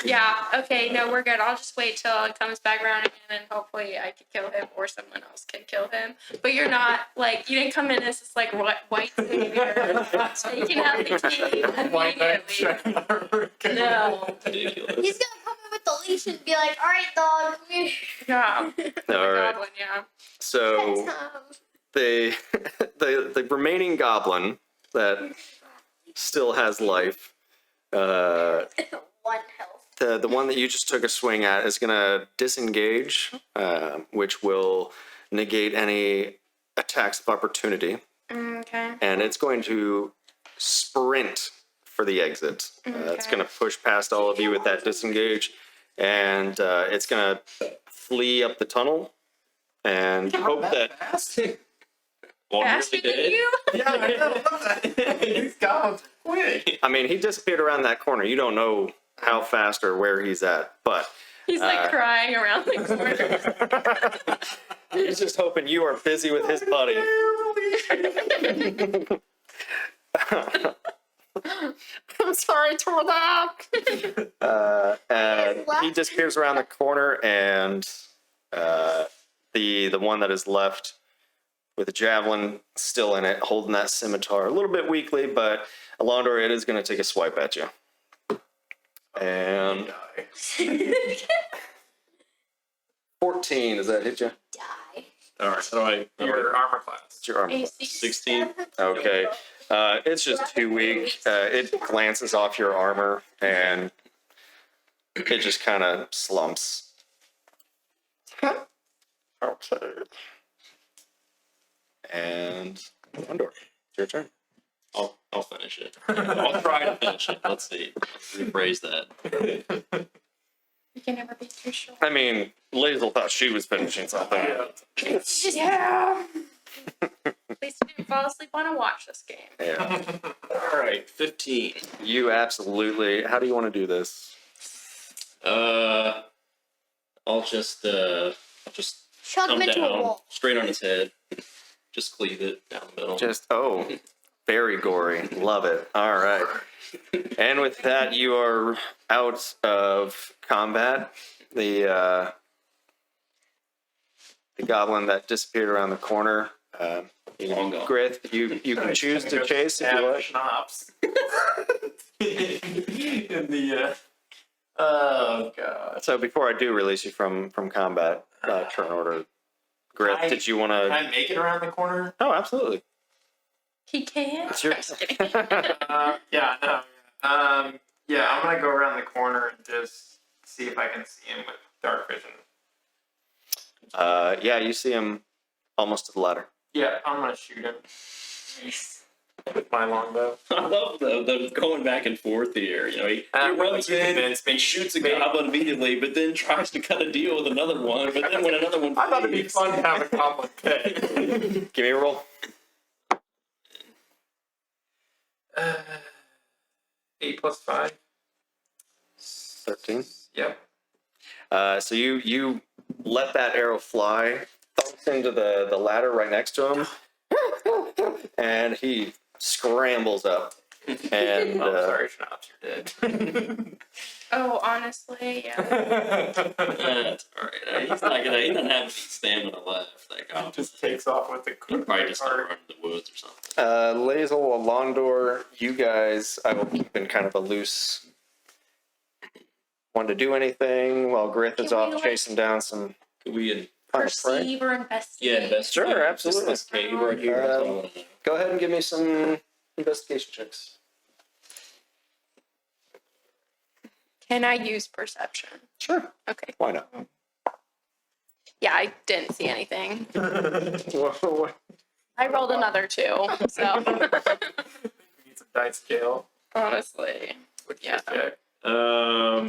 Yeah, okay, no, we're good. I'll just wait till it comes back around again and hopefully I can kill him or someone else can kill him. But you're not, like, you didn't come in as this, like, white savior taking out the king White knight immediately. No. Ridiculous. He's gonna come in with the leash and be like, "Alright, dog, come here." Yeah. All right. Goblin, yeah. So the remaining goblin that still has life, One health. the one that you just took a swing at is gonna disengage, which will negate any attacks of opportunity, Okay. and it's going to sprint for the exit. It's Okay. gonna push past all of you with that disengage, and it's gonna flee up the tunnel and hope that. Well, I'm Faster really than dead. you? Yeah, I know. These goblins are quick. I mean, he disappeared around that corner. You don't know how fast or where he's at, but He's like crying around the corner. he's just hoping you are busy with his buddy. I'm sorry, tore that. And he disappears around the corner, and the one that is left with the javelin still in it, holding that scimitar a little bit weakly, but Alondor, it is going to take a swipe at you. And 14, does that hit you? Die. All right, how do I? Your armor class. It's your arm. AC 16. Okay. It's just too weak. It glances off your armor and it just kind of slumps. Okay. And Andor, it's your turn. I'll finish it. I'll try to finish it. Let's see. Rephrase that. You can never be too sure. I mean, Lazel thought she was finishing something. Yeah. At least you didn't fall asleep on a watch this game. Yeah. All right, 15. You absolutely. How do you want to do this? I'll just Chug him come into a down wall. straight on his head. Just cleave it down the middle. Just, very gory. Love it. All right. And with that, you are out of combat. The goblin that disappeared around the corner. Long gone. Grith, you can choose to chase if you like. Schnapps. In the oh god. So before I do release you from combat, turn order. Grith, did you want Can to? I make it around the corner? Oh, absolutely. He can. It's your. Just kidding. Yeah, no. Yeah, I'm gonna go around the corner and just see if I can see him with dark vision. Yeah, you see him almost to the ladder. Yeah, I'm gonna shoot him with my longbow. I love the going back and forth here. You know, he runs you in, convinced me. he shoots a Maybe. goblin immediately, but then tries to cut a deal with another one. But then when another one, I thought it'd be flees- fun to have a goblin pet. Give me a roll. 8 plus 5. 13. Yep. So you let that arrow fly, thumps into the ladder right next to him, and he scrambles up. And Sorry, Schnapps, you're dead. Oh, honestly, yeah. That's all right. He's not gonna. He doesn't have any stamina left. That goblin Just takes off with the He'd quick probably just start cart. running to the woods or something. Lazel, Alondor, you guys, I will keep in kind of a loose. Want to do anything while Grith is Can we, off like- chasing down some Could we? kind of prey? Perceive or investigate. Investigate. Sure, absolutely. Just this cave right here. That's all I wanna know. Go ahead and give me some investigation checks. Can I use perception? Sure. Okay. Why not? Yeah, I didn't see anything. What? I rolled another 2, so We need some dice scale. honestly, Which Yeah. check. well,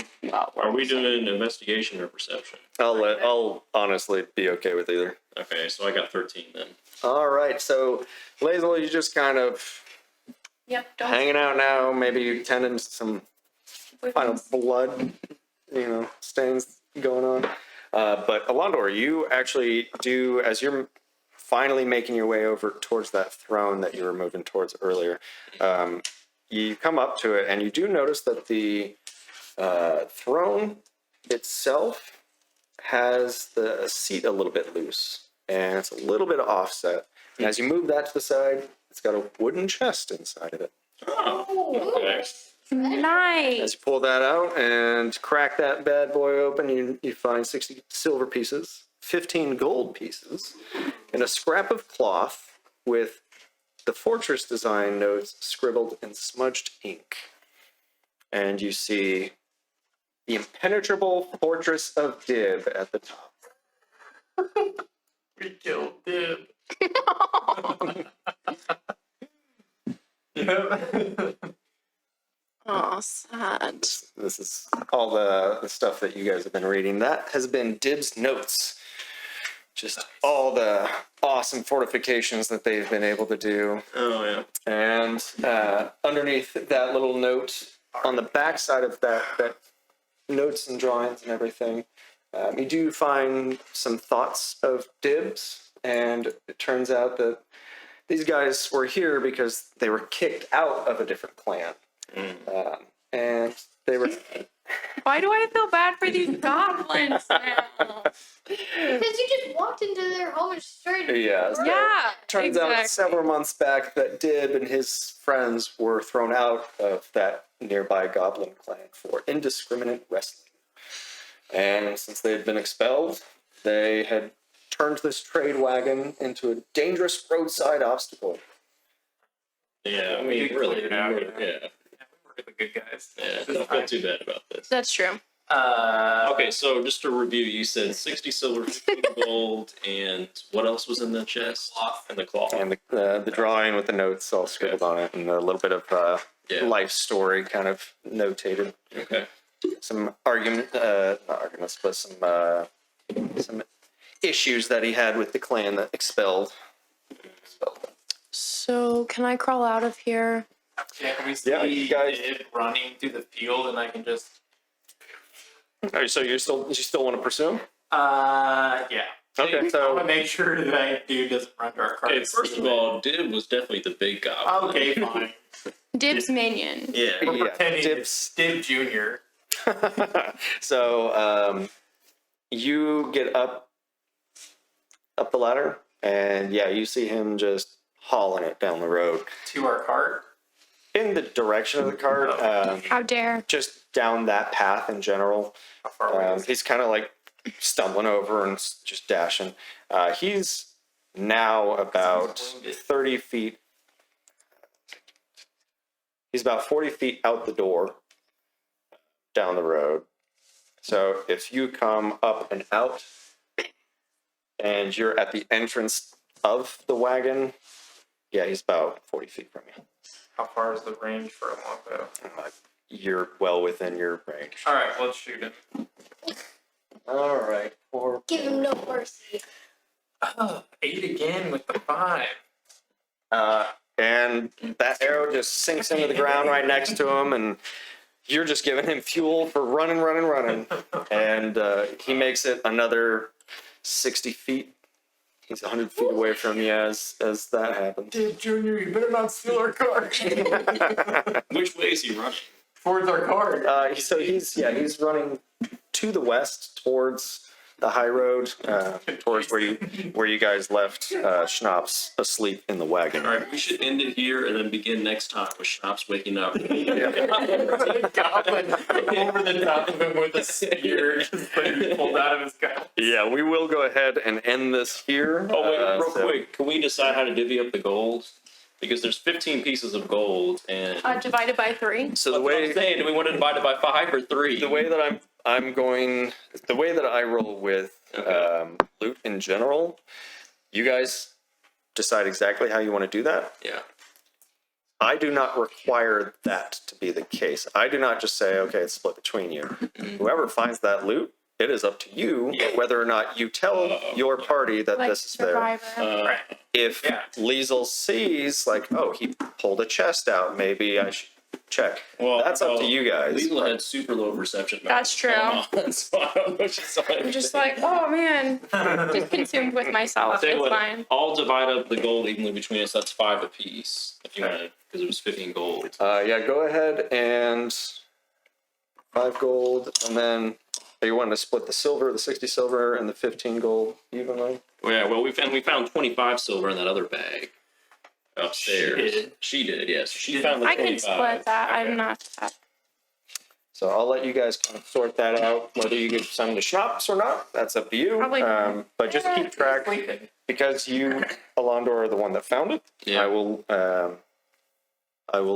Are we doing investigation or perception? I'll honestly be okay with either. Okay, so I got 13 then. All right, so Lazel, you just kind of Yep. Don't hanging out now, maybe tending to some final blood, stains going on. But Alondor, you actually do, as you're finally making your way over towards that throne that you were moving towards earlier, you come up to it and you do notice that the throne itself has the seat a little bit loose and it's a little bit offset. And as you move that to the side, it's got a wooden chest inside of it. Oh, okay. Nice. As you pull that out and crack that bad boy open, you find 60 silver pieces, 15 gold pieces, and a scrap of cloth with the fortress design notes scribbled in smudged ink. And you see the impenetrable fortress of Dib at the top. We killed Dib. Yep. Oh, sad. This is all the stuff that you guys have been reading. That has been Dib's notes. Just all the awesome fortifications that they've been able to do. Oh, yeah. And underneath that little note, on the back side of that notes and drawings and everything, you do find some thoughts of Dib's. And it turns out that these guys were here because they were kicked out of a different clan. And they were... Why do I feel bad for these goblins now? Because you just walked into their home and started. Yeah. So Yeah. turns out several months back that Dib and his friends were thrown out of that nearby goblin clan for indiscriminate wrestling. And since they had been expelled, they had turned this trade wagon into a dangerous roadside obstacle. Yeah, I We mean, could really, clear it out, yeah. We're the good guys. Yeah, don't feel too bad about this. That's true. Okay, so just to review, you said 60 silver, 15 gold, and what else was in the chest? Cloth. And the cloth. And the drawing with the notes all scribbled on it, and a little bit of Yeah. life story kind of notated. Okay. Some not arguments, but some issues that he had with the clan that expelled them. So, can I crawl out of here? Yeah, can we see Yeah, you guys- Dib running through the field and I can just... All right, so you still want to pursue him? Yeah. Okay, I so- want to make sure that dude doesn't run to our car. Okay, first of all, Dib was definitely the big goblin. Okay, fine. Dib's minion. Yeah. We're Yeah, pretending Dibs. it's Dib Jr. So you get up the ladder, and yeah, you see him just hauling it down the road to our cart. in the direction of the cart, How dare. just down that path in general. How far away is it? He's kind of like stumbling over and just dashing. He's now about 30 feet. He's about 40 feet out the door down the road. So if you come up and out and you're at the entrance of the wagon, yeah, he's about 40 feet from you. How far is the range for a longbow? You're well within your range. All right, let's shoot him. All right. Give him no mercy. Oh, 8 again with the 5. And that arrow just sinks into the ground right next to him, and you're just giving him fuel for running. And he makes it another 60 feet. He's 100 feet away from you as that happens. Dib Jr., you better not steal our cart. Which way is he running? Towards our cart. So he's running to the west towards the high road, towards where you guys left Schnapps asleep in the wagon. All right, we should end it here and then begin next time with Schnapps waking up. Goblin over the top of him with a spear just like pulled out of his gun. Yeah, we will go ahead and end this here. Oh, wait, real so- quick. Can we decide how to divvy up the gold? Because there's 15 pieces of gold, and Divided by 3. So that's the what I'm way saying. Do we want to divide it by 5 or 3? the way that the way that I roll with loot in general, you guys decide exactly how you want to do that. Yeah. I do not require that to be the case. I do not just say, okay, it's split between you. Whoever finds that loot it is up to you whether or not you tell your party that Like this is there. Survivor. Right. If Yeah. Liesel sees, like, oh, he pulled a chest out, maybe I should check. Well, That's up to you guys. Liesl had super low perception. That's true. So I don't know if she saw I'm just like, oh man, just consumed with myself. Tell you It's what, fine. I'll divide up the gold evenly between us. That's 5 apiece. If you want to, because it was 15 gold. Yeah, go ahead and 5 gold, and then are you wanting to split the silver, the 60 silver, and the 15 gold evenly? Well, yeah. Well, we found 25 silver in that other bag upstairs. She did. She did. Yes. She found the I 25. can split that. Okay. I'm not. So I'll let you guys kind of sort that out, whether you give some to schnapps or not. That's up to you. Probably not. But just keep track, Sleeping. because you, Alondor, are the one that found it. Yeah. I will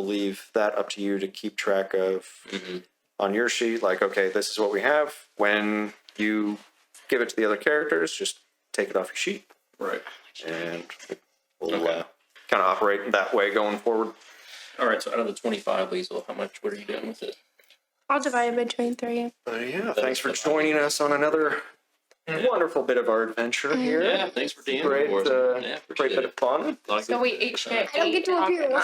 leave that up to you to keep track of on your sheet. Like, okay, this is what we have. When you give it to the other characters, just take it off your sheet, Right. and we'll Okay. kind of operate that way going forward. All right. So out of the 25, Liesl, how much? What are you doing with it? I'll divide it between 3. Yeah, thanks for joining us on another wonderful bit of our adventure here. Yeah. Thanks for DMing Great, for us. Yeah. great Appreciate bit of it. fun. A lot of So good- we each get. I don't get to appear.